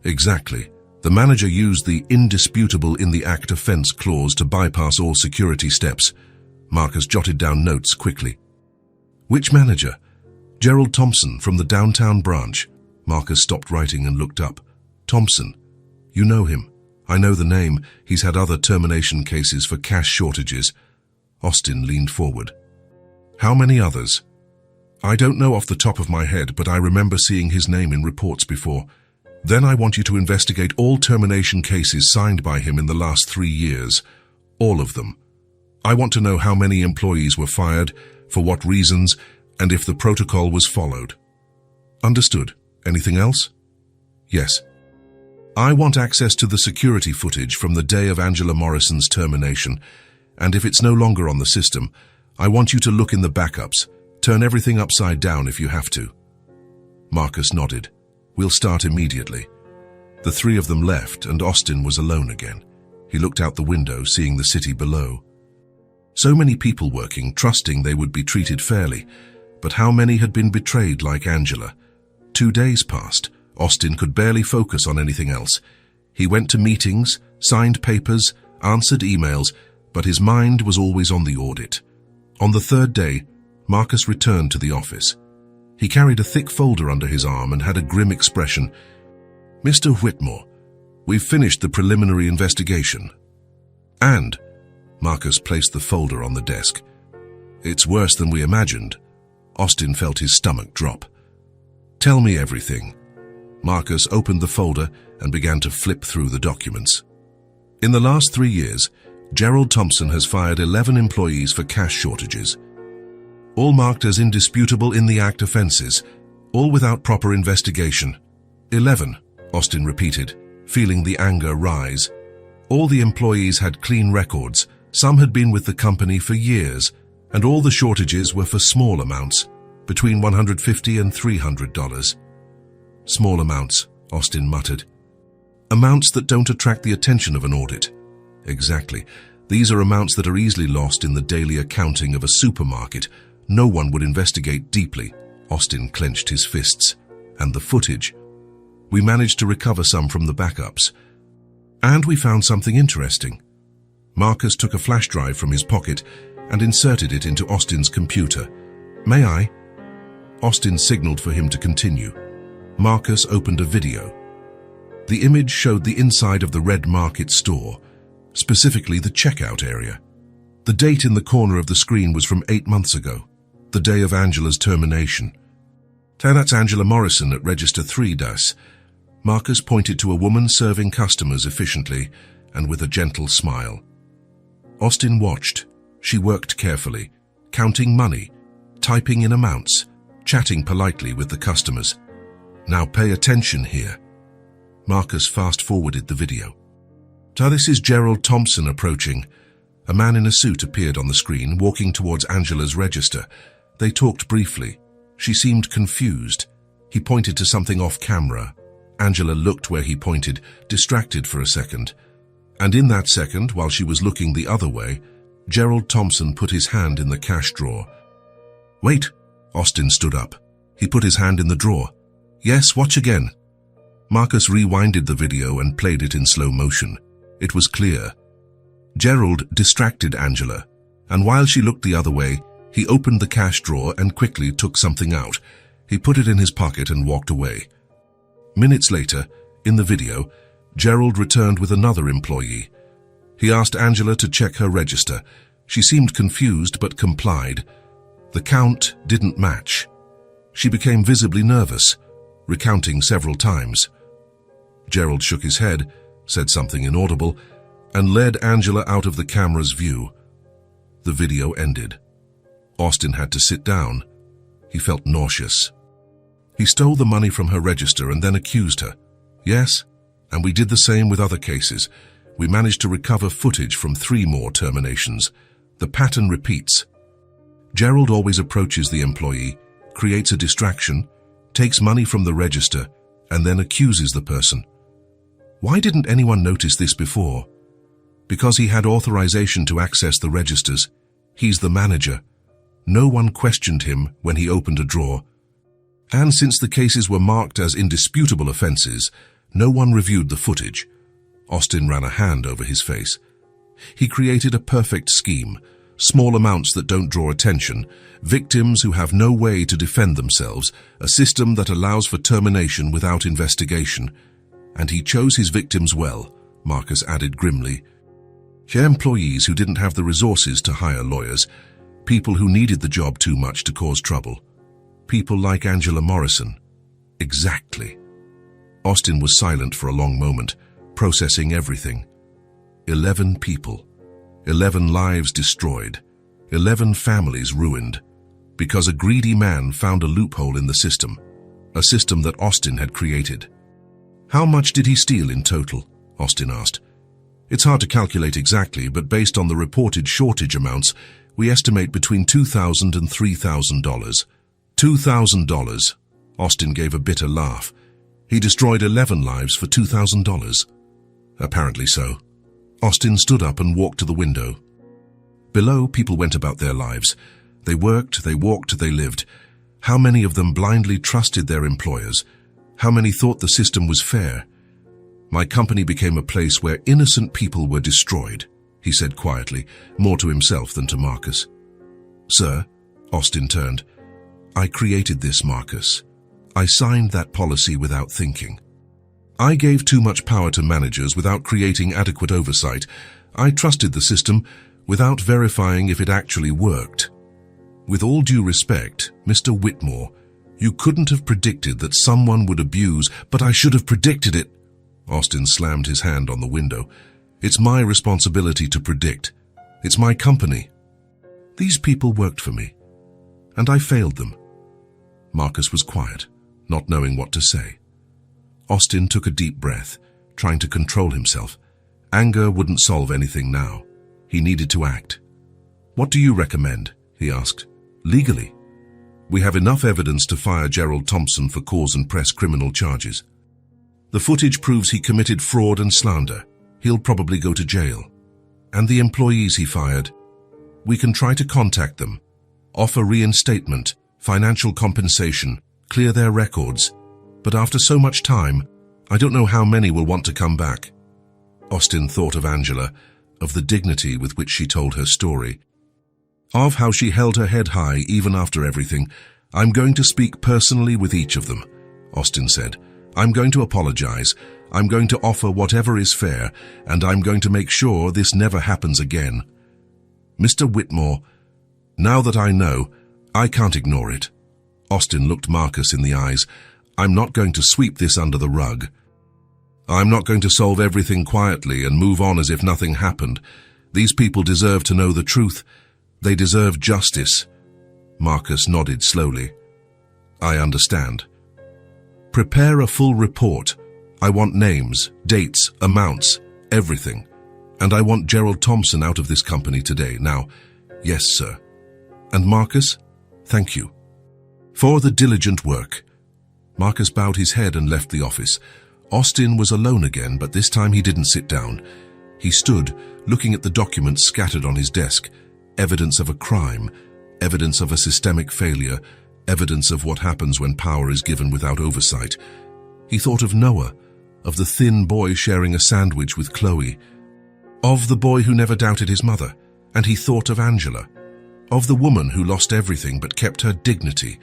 "Exactly. The manager used the indisputable in the act offense clause to bypass all security steps." Marcus jotted down notes quickly. "Which manager?" "Gerald Thompson from the downtown branch." Marcus stopped writing and looked up. "Thompson. You know him." "I know the name. He's had other termination cases for cash shortages." Austin leaned forward. "How many others?" "I don't know off the top of my head, but I remember seeing his name in reports before." "Then I want you to investigate all termination cases signed by him in the last 3 years. All of them. I want to know how many employees were fired, for what reasons, and if the protocol was followed." "Understood. Anything else?" "Yes. I want access to the security footage from the day of Angela Morrison's termination, and if it's no longer on the system, I want you to look in the backups. Turn everything upside down if you have to." Marcus nodded. We'll start immediately. The three of them left, and Austin was alone again. He looked out the window, seeing the city below. So many people working, trusting they would be treated fairly. But how many had been betrayed like Angela? 2 days passed. Austin could barely focus on anything else. He went to meetings, signed papers, answered emails, but his mind was always on the audit. On the 3rd day, Marcus returned to the office. He carried a thick folder under his arm and had a grim expression. "Mr. Whitmore, we've finished the preliminary investigation." "And?" Marcus placed the folder on the desk. "It's worse than we imagined." Austin felt his stomach drop. "Tell me everything." Marcus opened the folder and began to flip through the documents. In the last 3 years, Gerald Thompson has fired 11 employees for cash shortages. All marked as indisputable in the act offenses, all without proper investigation. 11, Austin repeated, feeling the anger rise. All the employees had clean records, some had been with the company for years, and all the shortages were for small amounts, between $150 and $300. Small amounts, Austin muttered. Amounts that don't attract the attention of an audit. Exactly. These are amounts that are easily lost in the daily accounting of a supermarket. No one would investigate deeply. Austin clenched his fists. And the footage. We managed to recover some from the backups. And we found something interesting. Marcus took a flash drive from his pocket and inserted it into Austin's computer. "May I?" Austin signaled for him to continue. Marcus opened a video. The image showed the inside of the Red Market store, specifically the checkout area. The date in the corner of the screen was from 8 months ago, the day of Angela's termination. "That's Angela Morrison at Register 3, Das." Marcus pointed to a woman serving customers efficiently and with a gentle smile. Austin watched. She worked carefully, counting money, typing in amounts, chatting politely with the customers. "Now pay attention here." Marcus fast-forwarded the video. This is Gerald Thompson approaching. A man in a suit appeared on the screen, walking towards Angela's register. They talked briefly. She seemed confused. He pointed to something off camera. Angela looked where he pointed, distracted for a second. And in that second, while she was looking the other way, Gerald Thompson put his hand in the cash drawer. "Wait!" Austin stood up. He put his hand in the drawer. "Yes, watch again." Marcus rewinded the video and played it in slow motion. It was clear. Gerald distracted Angela, and while she looked the other way, he opened the cash drawer and quickly took something out. He put it in his pocket and walked away. Minutes later, in the video, Gerald returned with another employee. He asked Angela to check her register. She seemed confused but complied. The count didn't match. She became visibly nervous, recounting several times. Gerald shook his head, said something inaudible, and led Angela out of the camera's view. The video ended. Austin had to sit down. He felt nauseous. He stole the money from her register and then accused her. Yes, and we did the same with other cases. We managed to recover footage from 3 more terminations. The pattern repeats. Gerald always approaches the employee, creates a distraction, takes money from the register, and then accuses the person. Why didn't anyone notice this before? Because he had authorization to access the registers. He's the manager. No one questioned him when he opened a drawer. And since the cases were marked as indisputable offenses, no one reviewed the footage. Austin ran a hand over his face. He created a perfect scheme. Small amounts that don't draw attention, victims who have no way to defend themselves, a system that allows for termination without investigation. And he chose his victims well, Marcus added grimly. Employees who didn't have the resources to hire lawyers, people who needed the job too much to cause trouble. People like Angela Morrison. Exactly. Austin was silent for a long moment, processing everything. 11 people. 11 lives destroyed, 11 families ruined, because a greedy man found a loophole in the system, a system that Austin had created. How much did he steal in total? Austin asked. It's hard to calculate exactly, but based on the reported shortage amounts, we estimate between $2,000 and $3,000. $2,000, Austin gave a bitter laugh. He destroyed 11 lives for $2,000. Apparently so. Austin stood up and walked to the window. Below, people went about their lives. They worked, they walked, they lived. How many of them blindly trusted their employers? How many thought the system was fair? My company became a place where innocent people were destroyed, he said quietly, more to himself than to Marcus. Sir, Austin turned. I created this, Marcus. I signed that policy without thinking. I gave too much power to managers without creating adequate oversight. I trusted the system without verifying if it actually worked. With all due respect, Mr. Whitmore, you couldn't have predicted that someone would abuse, but I should have predicted it. Austin slammed his hand on the window. It's my responsibility to predict. It's my company. These people worked for me, and I failed them. Marcus was quiet, not knowing what to say. Austin took a deep breath, trying to control himself. Anger wouldn't solve anything now. He needed to act. What do you recommend? He asked. Legally. We have enough evidence to fire Gerald Thompson for cause and press criminal charges. The footage proves he committed fraud and slander. He'll probably go to jail. And the employees he fired? We can try to contact them, offer reinstatement, financial compensation, clear their records. But after so much time, I don't know how many will want to come back. Austin thought of Angela, of the dignity with which she told her story, of how she held her head high even after everything. I'm going to speak personally with each of them, Austin said. I'm going to apologize. I'm going to offer whatever is fair, and I'm going to make sure this never happens again. Mr. Whitmore, now that I know, I can't ignore it. Austin looked Marcus in the eyes. I'm not going to sweep this under the rug. I'm not going to solve everything quietly and move on as if nothing happened. These people deserve to know the truth. They deserve justice. Marcus nodded slowly. I understand. Prepare a full report. I want names, dates, amounts, everything. And I want Gerald Thompson out of this company today. Now, yes, sir. And Marcus, thank you for the diligent work. Marcus bowed his head and left the office. Austin was alone again, but this time he didn't sit down. He stood, looking at the documents scattered on his desk. Evidence of a crime, evidence of a systemic failure, evidence of what happens when power is given without oversight. He thought of Noah, of the thin boy sharing a sandwich with Chloe, of the boy who never doubted his mother, and he thought of Angela, of the woman who lost everything but kept her dignity,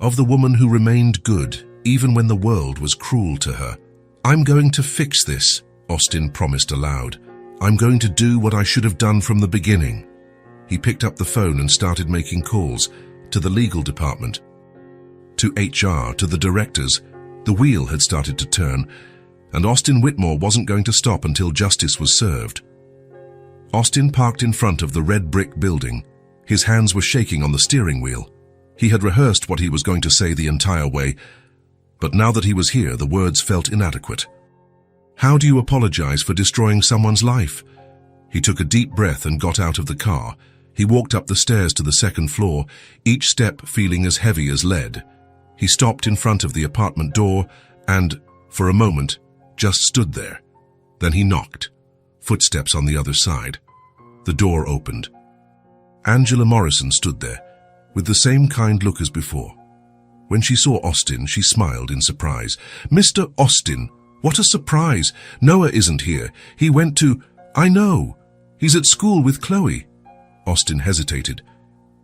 of the woman who remained good even when the world was cruel to her. I'm going to fix this, Austin promised aloud. I'm going to do what I should have done from the beginning. He picked up the phone and started making calls to the legal department, to HR, to the directors. The wheel had started to turn, and Austin Whitmore wasn't going to stop until justice was served. Austin parked in front of the red brick building. His hands were shaking on the steering wheel. He had rehearsed what he was going to say the entire way, but now that he was here, the words felt inadequate. How do you apologize for destroying someone's life? He took a deep breath and got out of the car. He walked up the stairs to the second floor, each step feeling as heavy as lead. He stopped in front of the apartment door and, for a moment, just stood there. Then he knocked. Footsteps on the other side. The door opened. Angela Morrison stood there, with the same kind look as before. When she saw Austin, she smiled in surprise. Mr. Austin, what a surprise! Noah isn't here. He went to... I know. He's at school with Chloe. Austin hesitated.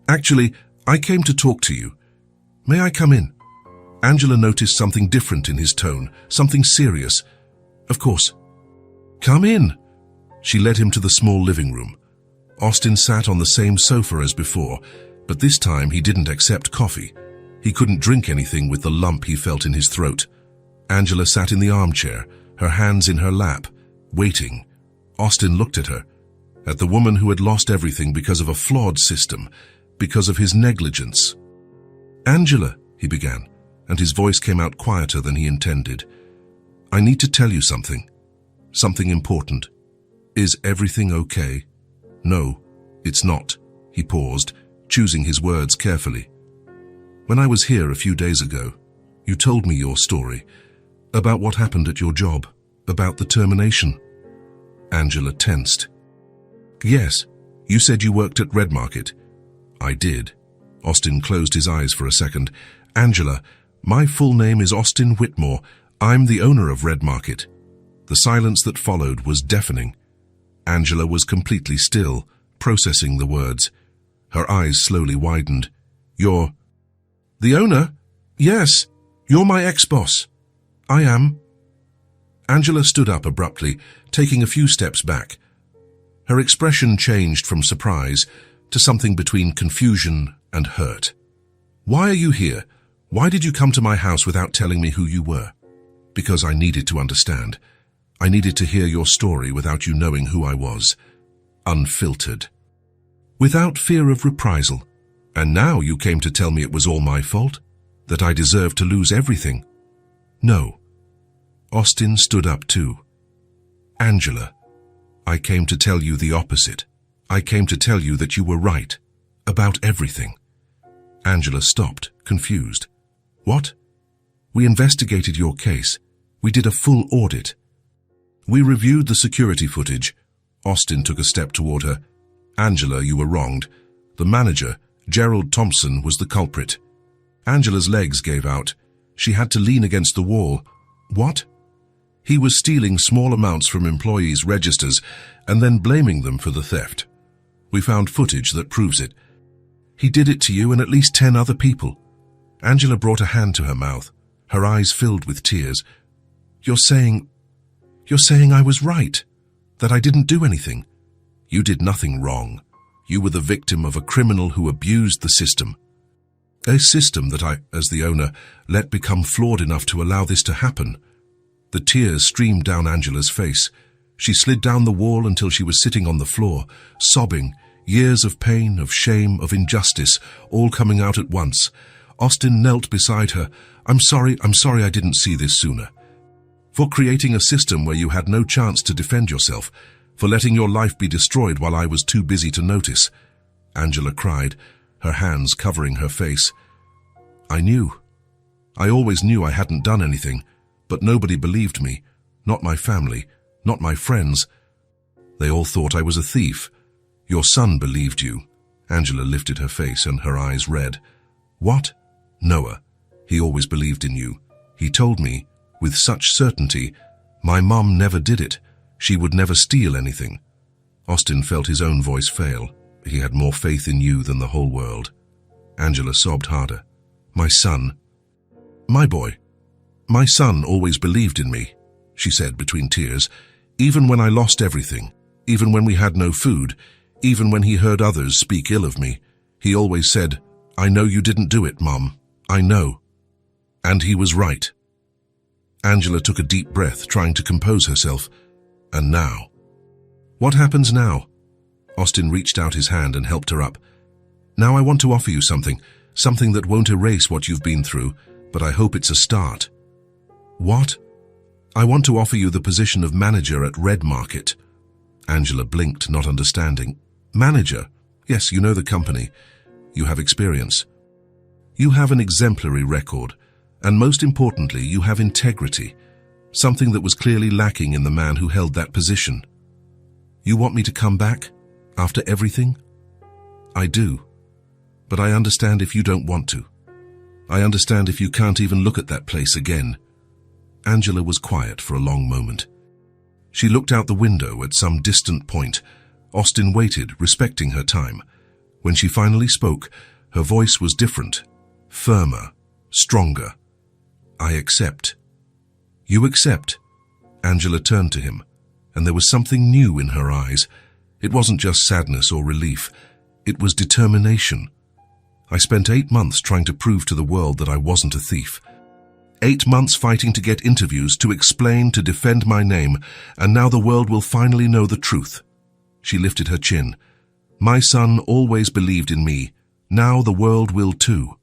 Actually, I came to talk to you. May I come in? Angela noticed something different in his tone, something serious. Of course. Come in. She led him to the small living room. Austin sat on the same sofa as before, but this time he didn't accept coffee. He couldn't drink anything with the lump he felt in his throat. Angela sat in the armchair, her hands in her lap, waiting. Austin looked at her, at the woman who had lost everything because of a flawed system, because of his negligence. Angela, he began, and his voice came out quieter than he intended. I need to tell you something. Something important. Is everything okay? No, it's not. He paused, choosing his words carefully. When I was here a few days ago, You told me your story, about what happened at your job, about the termination. Angela tensed. Yes, you said you worked at Red Market. I did. Austin closed his eyes for a second. Angela, my full name is Austin Whitmore. I'm the owner of Red Market. The silence that followed was deafening. Angela was completely still, processing the words. Her eyes slowly widened. You're the owner? Yes, you're my ex-boss. I am. Angela stood up abruptly, taking a few steps back. Her expression changed from surprise to something between confusion and hurt. Why are you here? Why did you come to my house without telling me who you were? Because I needed to understand. I needed to hear your story without you knowing who I was. Unfiltered. Without fear of reprisal. And now you came to tell me it was all my fault? That I deserved to lose everything? No. Austin stood up too. Angela, I came to tell you the opposite. I came to tell you that you were right. About everything. Angela stopped, confused. What? We investigated your case. We did a full audit. We reviewed the security footage. Austin took a step toward her. Angela, you were wronged. The manager, Gerald Thompson, was the culprit. Angela's legs gave out. She had to lean against the wall. What? He was stealing small amounts from employees' registers and then blaming them for the theft. We found footage that proves it. He did it to you and at least 10 other people. Angela brought a hand to her mouth, her eyes filled with tears. You're saying I was right, that I didn't do anything. You did nothing wrong. You were the victim of a criminal who abused the system. A system that I, as the owner, let become flawed enough to allow this to happen. The tears streamed down Angela's face. She slid down the wall until she was sitting on the floor, sobbing, years of pain, of shame, of injustice, all coming out at once. Austin knelt beside her. I'm sorry I didn't see this sooner. For creating a system where you had no chance to defend yourself, for letting your life be destroyed while I was too busy to notice. Angela cried, her hands covering her face. I knew. I always knew I hadn't done anything, but nobody believed me, not my family, not my friends. They all thought I was a thief. Your son believed you. Angela lifted her face and her eyes red. What? Noah. He always believed in you. He told me, with such certainty, my mom never did it. She would never steal anything. Austin felt his own voice fail. He had more faith in you than the whole world. Angela sobbed harder. My son. My boy. My son always believed in me, she said between tears. Even when I lost everything, even when we had no food, even when he heard others speak ill of me, he always said, I know you didn't do it, Mom. I know. And he was right. Angela took a deep breath, trying to compose herself. And now? What happens now? Austin reached out his hand and helped her up. Now I want to offer you something that won't erase what you've been through, but I hope it's a start. What? I want to offer you the position of manager at Red Market. Angela blinked, not understanding. Manager? Yes, you know the company. You have experience. You have an exemplary record, and most importantly, you have integrity, something that was clearly lacking in the man who held that position. You want me to come back, after everything? I do, but I understand if you don't want to. I understand if you can't even look at that place again. Angela was quiet for a long moment. She looked out the window at some distant point. Austin waited, respecting her time. When she finally spoke, her voice was different, firmer, stronger. I accept. You accept? Angela turned to him, and there was something new in her eyes. It wasn't just sadness or relief. It was determination. I spent 8 months trying to prove to the world that I wasn't a thief. 8 months fighting to get interviews, to explain, to defend my name, and now the world will finally know the truth. She lifted her chin. My son always believed in me. Now the world will too.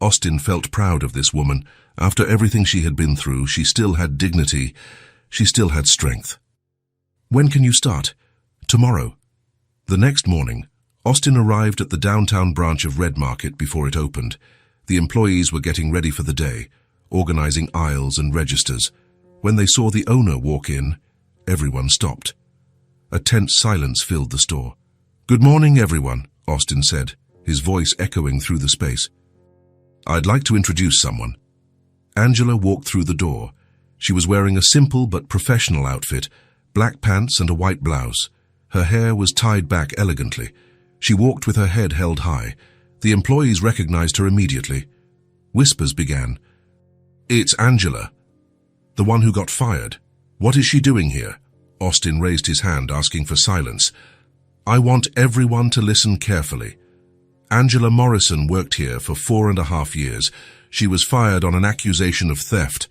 Austin felt proud of this woman. After everything she had been through, she still had dignity. She still had strength. When can you start? Tomorrow. The next morning, Austin arrived at the downtown branch of Red Market before it opened. The employees were getting ready for the day. organizing aisles and registers. When they saw the owner walk in, everyone stopped. A tense silence filled the store. "Good morning, everyone," Austin said, his voice echoing through the space. "I'd like to introduce someone." Angela walked through the door. She was wearing a simple but professional outfit, black pants and a white blouse. Her hair was tied back elegantly. She walked with her head held high. The employees recognized her immediately. Whispers began. "It's Angela, the one who got fired. What is she doing here?" Austin raised his hand, asking for silence. "I want everyone to listen carefully. Angela Morrison worked here for 4.5 years. She was fired on an accusation of theft.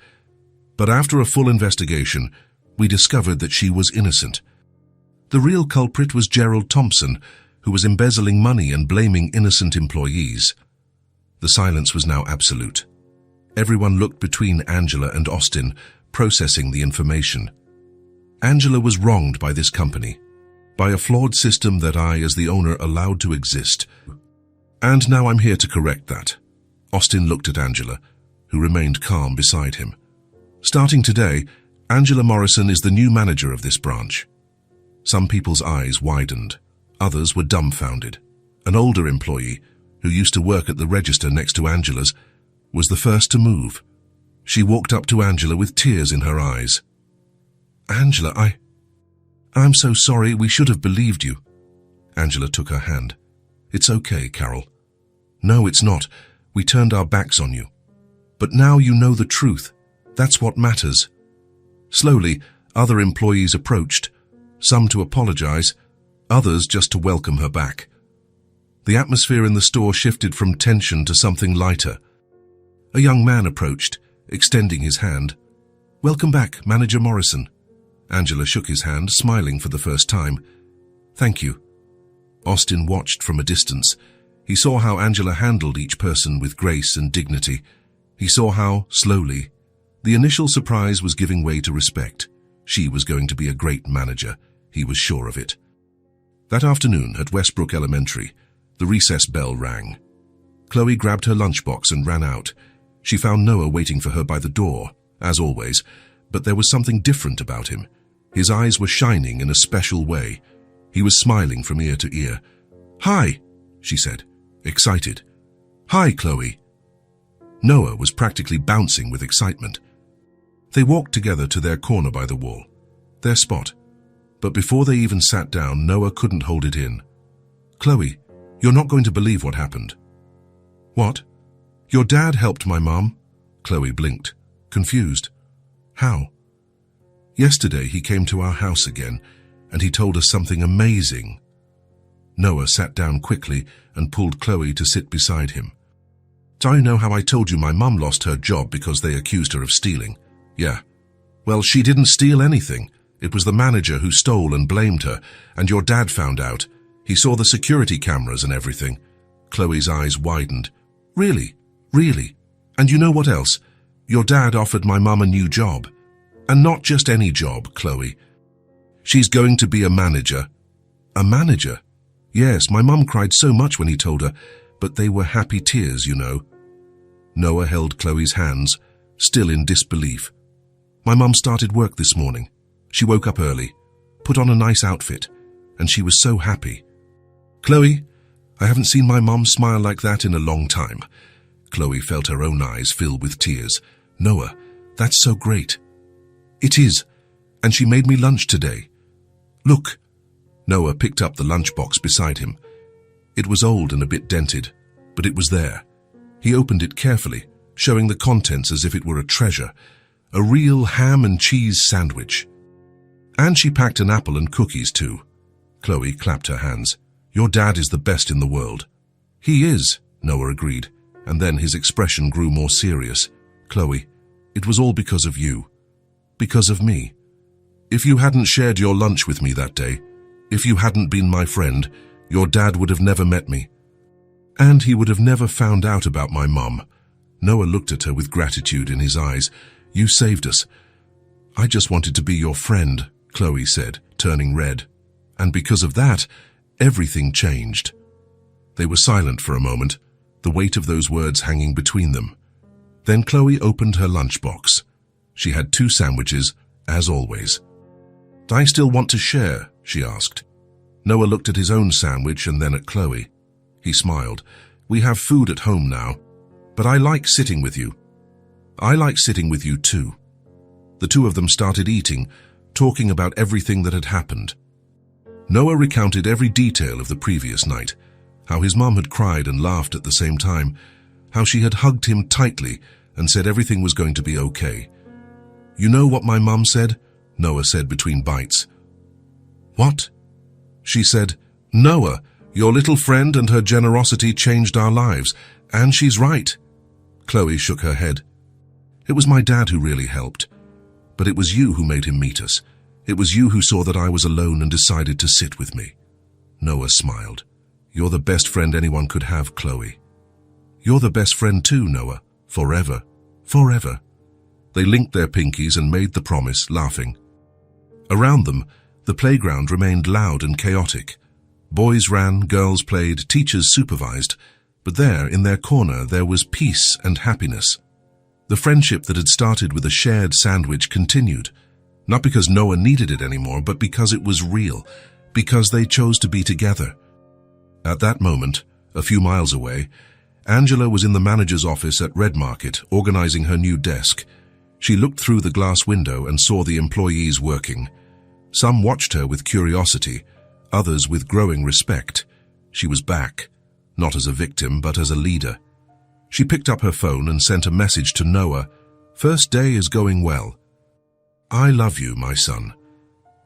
But after a full investigation, we discovered that she was innocent. The real culprit was Gerald Thompson, who was embezzling money and blaming innocent employees." The silence was now absolute. Everyone looked between Angela and Austin, processing the information. Angela was wronged by this company, by a flawed system that I, as the owner, allowed to exist. And now I'm here to correct that. Austin looked at Angela, who remained calm beside him. "Starting today, Angela Morrison is the new manager of this branch." Some people's eyes widened. Others were dumbfounded. An older employee, who used to work at the register next to Angela's, was the first to move. She walked up to Angela with tears in her eyes. "Angela, I'm so sorry. We should have believed you." Angela took her hand. "It's okay, Carol." "No, it's not. We turned our backs on you. But now you know the truth. That's what matters." Slowly, other employees approached, some to apologize, others just to welcome her back. The atmosphere in the store shifted from tension to something lighter. A young man approached, extending his hand. "Welcome back, Manager Morrison." Angela shook his hand, smiling for the first time. "Thank you." Austin watched from a distance. He saw how Angela handled each person with grace and dignity. He saw how, slowly, the initial surprise was giving way to respect. She was going to be a great manager. He was sure of it. That afternoon at Westbrook Elementary, the recess bell rang. Chloe grabbed her lunchbox and ran out. She found Noah waiting for her by the door, as always, but there was something different about him. His eyes were shining in a special way. He was smiling from ear to ear. "Hi," she said, excited. "Hi, Chloe." Noah was practically bouncing with excitement. They walked together to their corner by the wall, their spot. But before they even sat down, Noah couldn't hold it in. "Chloe, you're not going to believe what happened." "What?" "Your dad helped my mom." Chloe blinked, confused. "How?" "Yesterday he came to our house again, and he told us something amazing." Noah sat down quickly and pulled Chloe to sit beside him. "Do you know how I told you my mum lost her job because they accused her of stealing?" "Yeah." "Well, she didn't steal anything. It was the manager who stole and blamed her, and your dad found out. He saw the security cameras and everything." Chloe's eyes widened. "Really? Really? And you know what else? Your dad offered my mum a new job. And not just any job, Chloe. She's going to be a manager." "A manager?" "Yes, my mum cried so much when he told her, but they were happy tears, you know." Noah held Chloe's hands, still in disbelief. "My mum started work this morning. She woke up early, put on a nice outfit, and she was so happy." "Chloe, I haven't seen my mum smile like that in a long time." Chloe felt her own eyes fill with tears. "Noah, that's so great." "It is, and she made me lunch today. Look." Noah picked up the lunchbox beside him. It was old and a bit dented, but it was there. He opened it carefully, showing the contents as if it were a treasure. A real ham and cheese sandwich. "And she packed an apple and cookies too." Chloe clapped her hands. "Your dad is the best in the world." "He is," Noah agreed, and then his expression grew more serious. "Chloe, it was all because of you. Because of me. If you hadn't shared your lunch with me that day, if you hadn't been my friend, your dad would have never met me. And he would have never found out about my mum." Noah looked at her with gratitude in his eyes. "You saved us." "I just wanted to be your friend," Chloe said, turning red. And because of that, everything changed. They were silent for a moment, the weight of those words hanging between them. Then Chloe opened her lunchbox. She had 2 sandwiches, as always. "Do I still want to share?" she asked. Noah looked at his own sandwich and then at Chloe. He smiled. "We have food at home now, but I like sitting with you." "I like sitting with you too." The 2 of them started eating, talking about everything that had happened. Noah recounted every detail of the previous night, how his mom had cried and laughed at the same time, how she had hugged him tightly and said everything was going to be okay. "You know what my mom said?" Noah said between bites. "What?" She said, "Noah, your little friend and her generosity changed our lives, and she's right." Chloe shook her head. "It was my dad who really helped, but it was you who made him meet us. It was you who saw that I was alone and decided to sit with me." Noah smiled. "You're the best friend anyone could have, Chloe." "You're the best friend too, Noah. Forever. Forever." They linked their pinkies and made the promise, laughing. Around them, the playground remained loud and chaotic. Boys ran, girls played, teachers supervised, but there, in their corner, there was peace and happiness. The friendship that had started with a shared sandwich continued, not because Noah needed it anymore, but because it was real, because they chose to be together. At that moment, a few miles away, Angela was in the manager's office at Red Market, organizing her new desk. She looked through the glass window and saw the employees working. Some watched her with curiosity, others with growing respect. She was back, not as a victim, but as a leader. She picked up her phone and sent a message to Noah. "First day is going well. I love you, my son."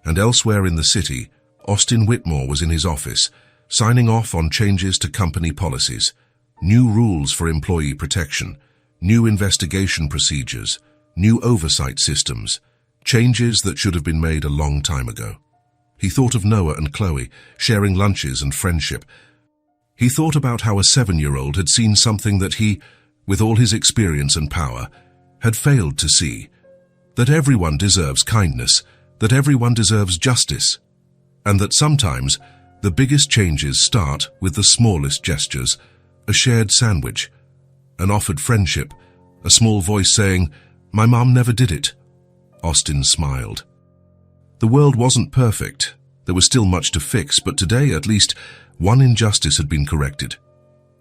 And elsewhere in the city, Austin Whitmore was in his office, signing off on changes to company policies, new rules for employee protection, new investigation procedures, new oversight systems, changes that should have been made a long time ago. He thought of Noah and Chloe, sharing lunches and friendship. He thought about how a 7-year-old had seen something that he, with all his experience and power, had failed to see. That everyone deserves kindness, that everyone deserves justice, and that sometimes the biggest changes start with the smallest gestures, a shared sandwich, an offered friendship, a small voice saying, "My mom never did it." Austin smiled. The world wasn't perfect. There was still much to fix, but today at least one injustice had been corrected.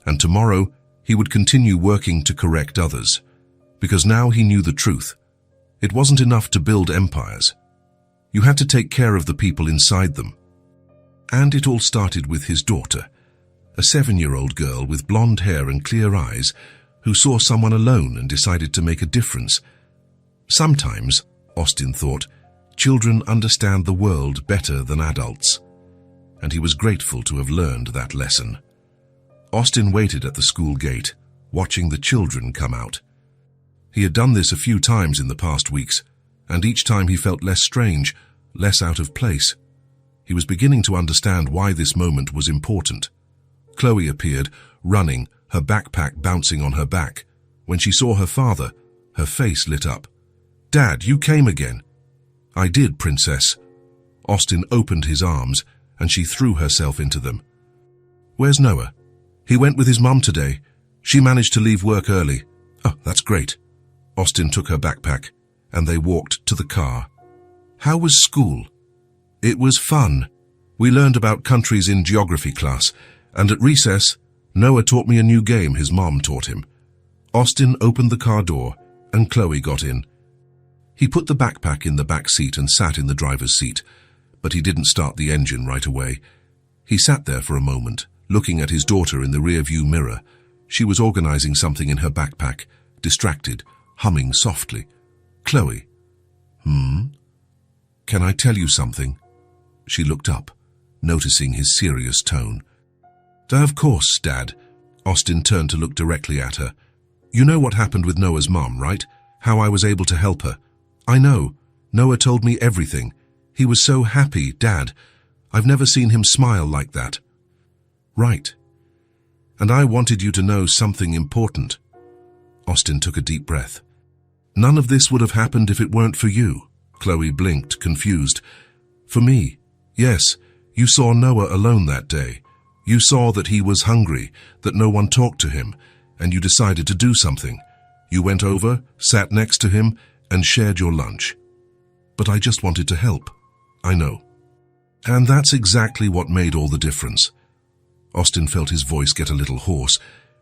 And tomorrow he would continue working to correct others, because now he knew the truth. It wasn't enough to build empires. You had to take care of the people inside them. And it all started with his daughter, a 7-year-old girl with blonde hair and clear eyes who saw someone alone and decided to make a difference. Sometimes, Austin thought, children understand the world better than adults, and he was grateful to have learned that lesson. Austin waited at the school gate, watching the children come out. He had done this a few times in the past weeks, and each time he felt less strange, less out of place. He was beginning to understand why this moment was important. Chloe appeared, running, her backpack bouncing on her back. When she saw her father, her face lit up. "Dad, you came again." "I did, Princess." Austin opened his arms, and she threw herself into them. "Where's Noah?" "He went with his mum today. She managed to leave work early." "Oh, that's great." Austin took her backpack, and they walked to the car. "How was school?" "It was fun. We learned about countries in geography class, and at recess, Noah taught me a new game his mom taught him." Austin opened the car door, and Chloe got in. He put the backpack in the back seat and sat in the driver's seat, but he didn't start the engine right away. He sat there for a moment, looking at his daughter in the rearview mirror. She was organizing something in her backpack, distracted, humming softly. "Chloe." "Can I tell you something?" She looked up, noticing his serious tone. "Of course, Dad." Austin turned to look directly at her. "You know what happened with Noah's mom, right? How I was able to help her." "I know. Noah told me everything. He was so happy, Dad. I've never seen him smile like that." "Right. And I wanted you to know something important." Austin took a deep breath. "None of this would have happened if it weren't for you." Chloe blinked, confused. "For me? Yes. You saw Noah alone that day. You saw that he was hungry, that no one talked to him, and you decided to do something. You went over, sat next to him, and shared your lunch. But I just wanted to help. I know. And that's exactly what made all the difference. Austin felt his voice get a little hoarse.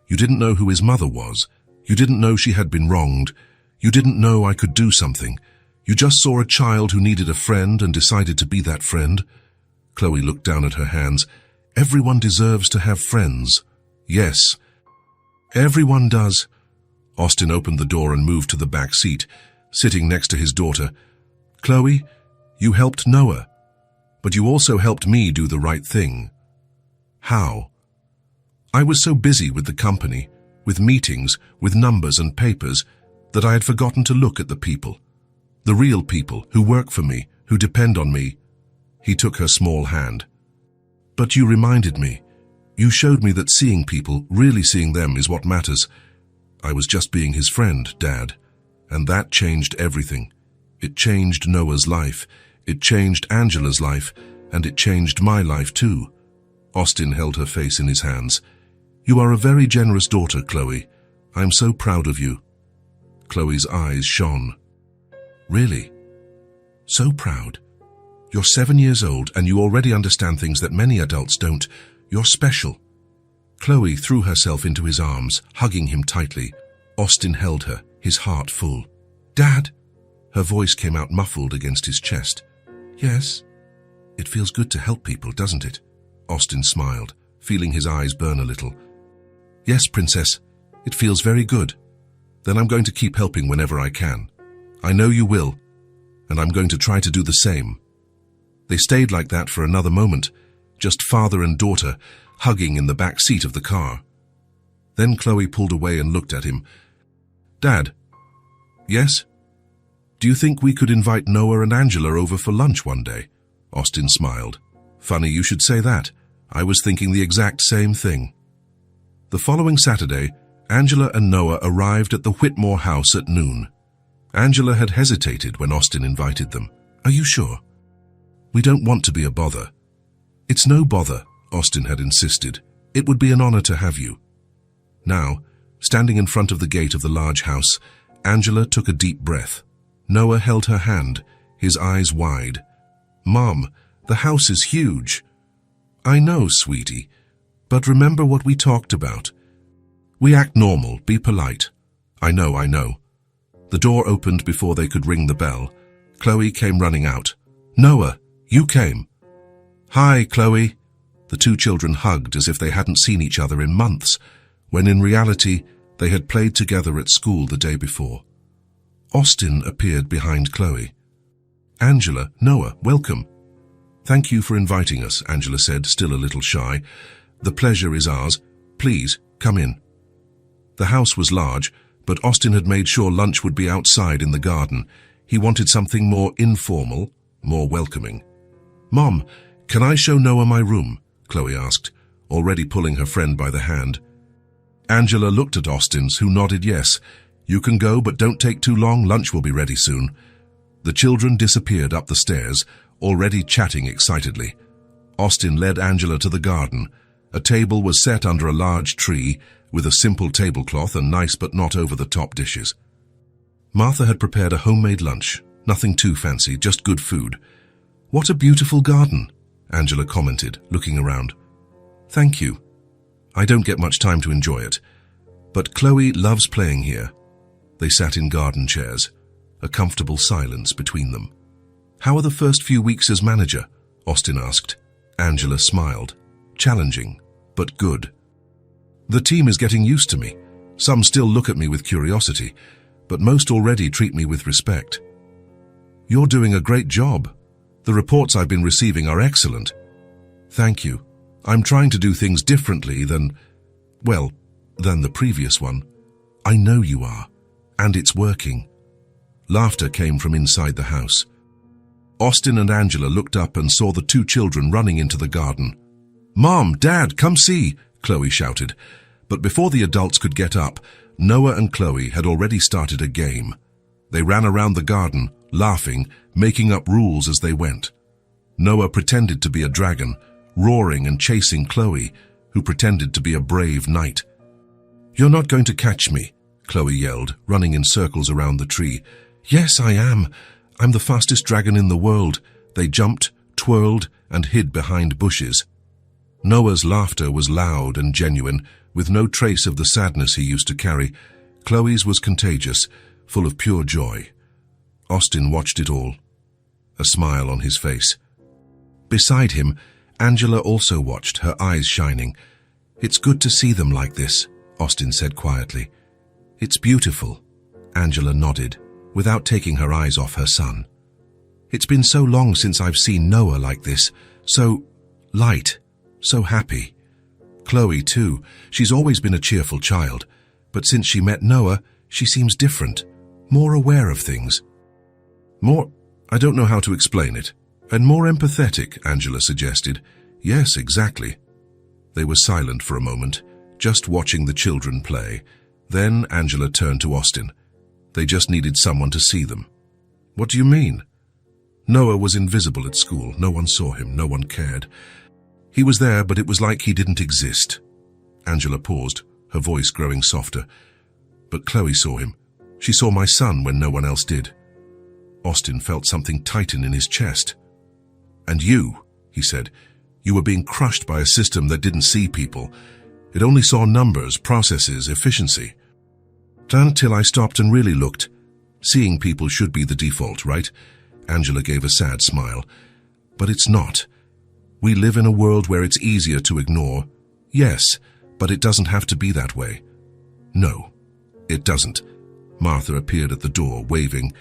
You didn't know who his mother was. You didn't know she had been wronged. You didn't know I could do something. You just saw a child who needed a friend and decided to be that friend. Chloe looked down at her hands. Everyone deserves to have friends. Yes. Everyone does. Austin opened the door and moved to the back seat, sitting next to his daughter. Chloe, you helped Noah, but you also helped me do the right thing. How? I was so busy with the company, with meetings, with numbers and papers, that I had forgotten to look at the people. The real people who work for me, who depend on me. He took her small hand. But you reminded me. You showed me that seeing people, really seeing them, is what matters. I was just being his friend, Dad. And that changed everything. It changed Noah's life. It changed Angela's life. And it changed my life too. Austin held her face in his hands. You are a very generous daughter, Chloe. I am so proud of you. Chloe's eyes shone. Really? So proud. You're 7 years old and you already understand things that many adults don't. You're special. Chloe threw herself into his arms, hugging him tightly. Austin held her, his heart full. Dad? Her voice came out muffled against his chest. Yes? It feels good to help people, doesn't it? Austin smiled, feeling his eyes burn a little. Yes, Princess. It feels very good. Then I'm going to keep helping whenever I can. I know you will, and I'm going to try to do the same. They stayed like that for another moment, just father and daughter, hugging in the back seat of the car. Then Chloe pulled away and looked at him. Dad? Yes? Do you think we could invite Noah and Angela over for lunch one day? Austin smiled. Funny you should say that. I was thinking the exact same thing. The following Saturday, Angela and Noah arrived at the Whitmore house at noon. Angela had hesitated when Austin invited them. Are you sure? We don't want to be a bother. It's no bother, Austin had insisted. It would be an honor to have you. Now, standing in front of the gate of the large house, Angela took a deep breath. Noah held her hand, his eyes wide. Mom, the house is huge. I know, sweetie, but remember what we talked about. We act normal, be polite. I know. The door opened before they could ring the bell. Chloe came running out. Noah, you came. Hi, Chloe. The two children hugged as if they hadn't seen each other in months, when in reality they had played together at school the day before. Austin appeared behind Chloe. Angela, Noah, welcome. Thank you for inviting us, Angela said, still a little shy. The pleasure is ours. Please, come in. The house was large, but Austin had made sure lunch would be outside in the garden. He wanted something more informal, more welcoming. Mom, can I show Noah my room? Chloe asked, already pulling her friend by the hand. Angela looked at Austin's, who nodded yes. You can go, but don't take too long. Lunch will be ready soon. The children disappeared up the stairs, already chatting excitedly. Austin led Angela to the garden. A table was set under a large tree, with a simple tablecloth and nice but not over-the-top dishes. Martha had prepared a homemade lunch, nothing too fancy, just good food. What a beautiful garden, Angela commented, looking around. Thank you. I don't get much time to enjoy it, but Chloe loves playing here. They sat in garden chairs, a comfortable silence between them. How are the first few weeks as manager? Austin asked. Angela smiled. Challenging, but good. The team is getting used to me. Some still look at me with curiosity, but most already treat me with respect. You're doing a great job. The reports I've been receiving are excellent. Thank you. I'm trying to do things differently than the previous one. I know you are, and it's working. Laughter came from inside the house. Austin and Angela looked up and saw the two children running into the garden. Mom, Dad, come see, Chloe shouted. But before the adults could get up, Noah and Chloe had already started a game. They ran around the garden, laughing, making up rules as they went. Noah pretended to be a dragon, roaring and chasing Chloe, who pretended to be a brave knight. You're not going to catch me, Chloe yelled, running in circles around the tree. Yes, I am. I'm the fastest dragon in the world. They jumped, twirled, and hid behind bushes. Noah's laughter was loud and genuine, with no trace of the sadness he used to carry. Chloe's was contagious, full of pure joy. Austin watched it all, a smile on his face. Beside him, Angela also watched, her eyes shining. It's good to see them like this, Austin said quietly. It's beautiful, Angela nodded, without taking her eyes off her son. It's been so long since I've seen Noah like this, so light, so happy. Chloe, too, she's always been a cheerful child, but since she met Noah, she seems different, more aware of things. I don't know how to explain it, and more empathetic, Angela suggested. Yes, exactly. They were silent for a moment, just watching the children play. Then Angela turned to Austin. They just needed someone to see them. What do you mean? Noah was invisible at school. No one saw him. No one cared. He was there, but it was like he didn't exist. Angela paused, her voice growing softer. But Chloe saw him. She saw my son when no one else did. Austin felt something tighten in his chest. And you, he said, you were being crushed by a system that didn't see people. It only saw numbers, processes, efficiency. Until I stopped and really looked. Seeing people should be the default, right? Angela gave a sad smile. But it's not. We live in a world where it's easier to ignore. Yes, but it doesn't have to be that way. No, it doesn't. Martha appeared at the door, waving.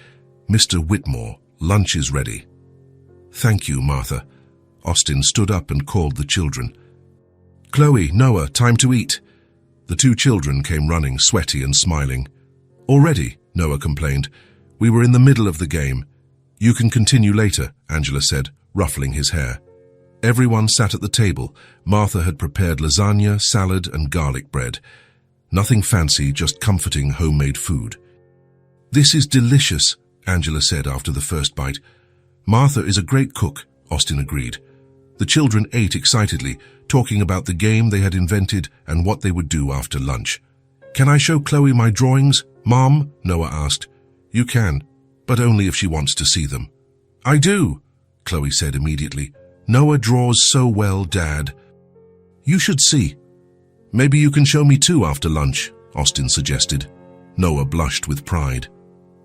Mr. Whitmore, lunch is ready. Thank you, Martha. Austin stood up and called the children. Chloe, Noah, time to eat. The two children came running, sweaty and smiling. Already, Noah complained. We were in the middle of the game. You can continue later, Angela said, ruffling his hair. Everyone sat at the table. Martha had prepared lasagna, salad, and garlic bread. Nothing fancy, just comforting homemade food. This is delicious, Angela said after the first bite. Martha is a great cook, Austin agreed. The children ate excitedly, talking about the game they had invented and what they would do after lunch. Can I show Chloe my drawings, Mom? Noah asked. You can, but only if she wants to see them. I do, Chloe said immediately. Noah draws so well, Dad. You should see. Maybe you can show me too after lunch, Austin suggested. Noah blushed with pride.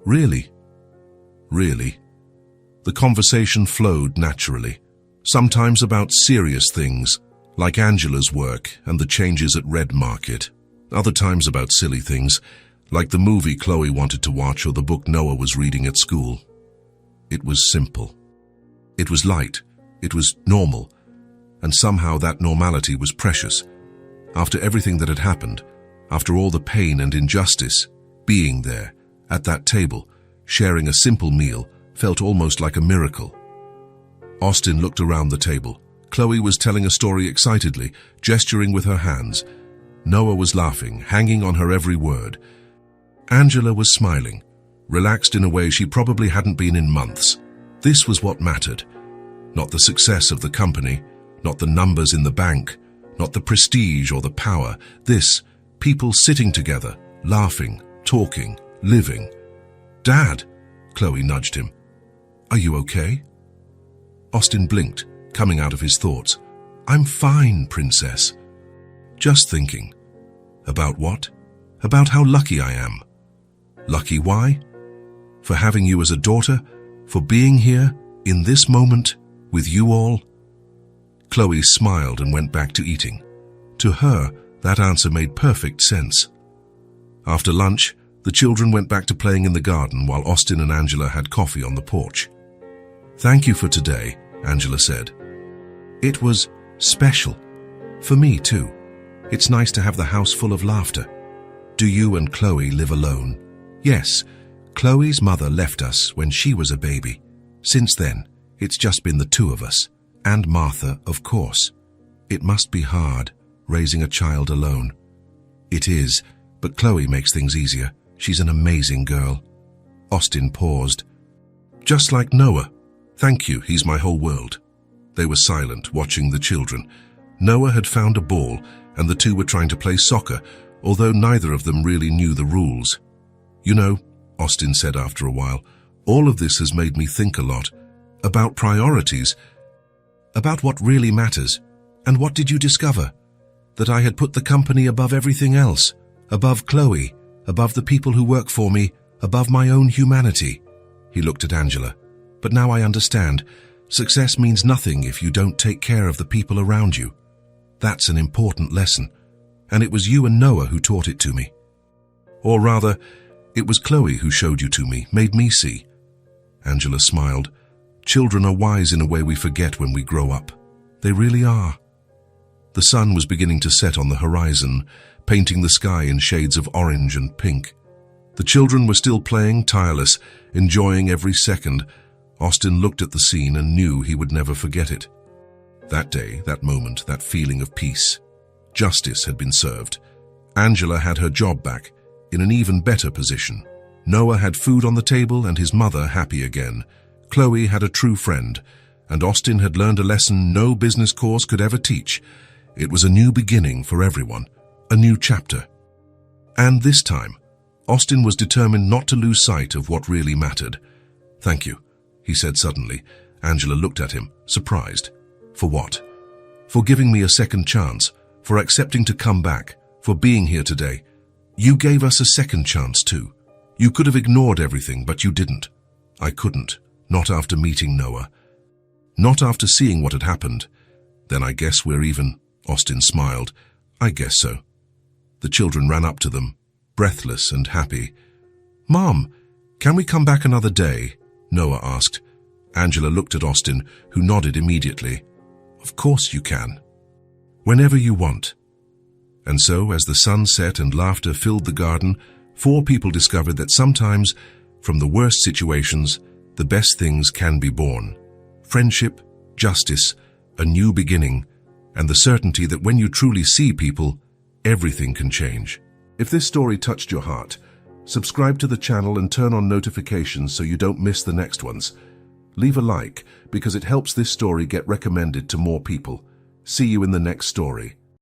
Really? Really? The conversation flowed naturally, sometimes about serious things, like Angela's work and the changes at Red Market. Other times about silly things, like the movie Chloe wanted to watch or the book Noah was reading at school. It was simple. It was light. It was normal. And somehow that normality was precious. After everything that had happened, after all the pain and injustice, being there, at that table, sharing a simple meal, felt almost like a miracle. Austin looked around the table. Chloe was telling a story excitedly, gesturing with her hands. Noah was laughing, hanging on her every word. Angela was smiling, relaxed in a way she probably hadn't been in months. This was what mattered. Not the success of the company, not the numbers in the bank, not the prestige or the power. This, people sitting together, laughing, talking, living. Dad, Chloe nudged him. Are you okay? Austin blinked, coming out of his thoughts. I'm fine, Princess. Just thinking. About what? About how lucky I am. Lucky why? For having you as a daughter, for being here, in this moment, with you all. Chloe smiled and went back to eating. To her, that answer made perfect sense. After lunch, the children went back to playing in the garden while Austin and Angela had coffee on the porch. Thank you for today, Angela said. It was special. For me, too. It's nice to have the house full of laughter. Do you and Chloe live alone? Yes, Chloe's mother left us when she was a baby. Since then, it's just been the two of us. And Martha, of course. It must be hard, raising a child alone. It is, but Chloe makes things easier. She's an amazing girl. Austin paused. Just like Noah. Thank you, he's my whole world. They were silent, watching the children. Noah had found a ball, and the two were trying to play soccer, although neither of them really knew the rules. "You know," Austin said after a while, "all of this has made me think a lot about priorities, about what really matters. And what did you discover? That I had put the company above everything else, above Chloe, above the people who work for me, above my own humanity." He looked at Angela. "But now I understand. Success means nothing if you don't take care of the people around you. That's an important lesson, and it was you and Noah who taught it to me. Or rather, it was Chloe who showed you to me, made me see." Angela smiled. "Children are wise in a way we forget when we grow up. They really are." The sun was beginning to set on the horizon, painting the sky in shades of orange and pink. The children were still playing, tireless, enjoying every second. Austin looked at the scene and knew he would never forget it. That day, that moment, that feeling of peace. Justice had been served. Angela had her job back, in an even better position. Noah had food on the table and his mother happy again. Chloe had a true friend, and Austin had learned a lesson no business course could ever teach. It was a new beginning for everyone, a new chapter. And this time, Austin was determined not to lose sight of what really mattered. "Thank you," he said suddenly. Angela looked at him, surprised. "For what?" "For giving me a second chance, for accepting to come back, for being here today. You gave us a second chance too. You could have ignored everything, but you didn't." "I couldn't, not after meeting Noah. Not after seeing what had happened." "Then I guess we're even," Austin smiled. "I guess so." The children ran up to them, breathless and happy. "Mom, can we come back another day?" Noah asked. Angela looked at Austin, who nodded immediately. "Of course you can. Whenever you want." And so, as the sun set and laughter filled the garden, 4 people discovered that sometimes, from the worst situations, the best things can be born. Friendship, justice, a new beginning, and the certainty that when you truly see people, everything can change. If this story touched your heart, subscribe to the channel and turn on notifications so you don't miss the next ones. Leave a like because it helps this story get recommended to more people. See you in the next story.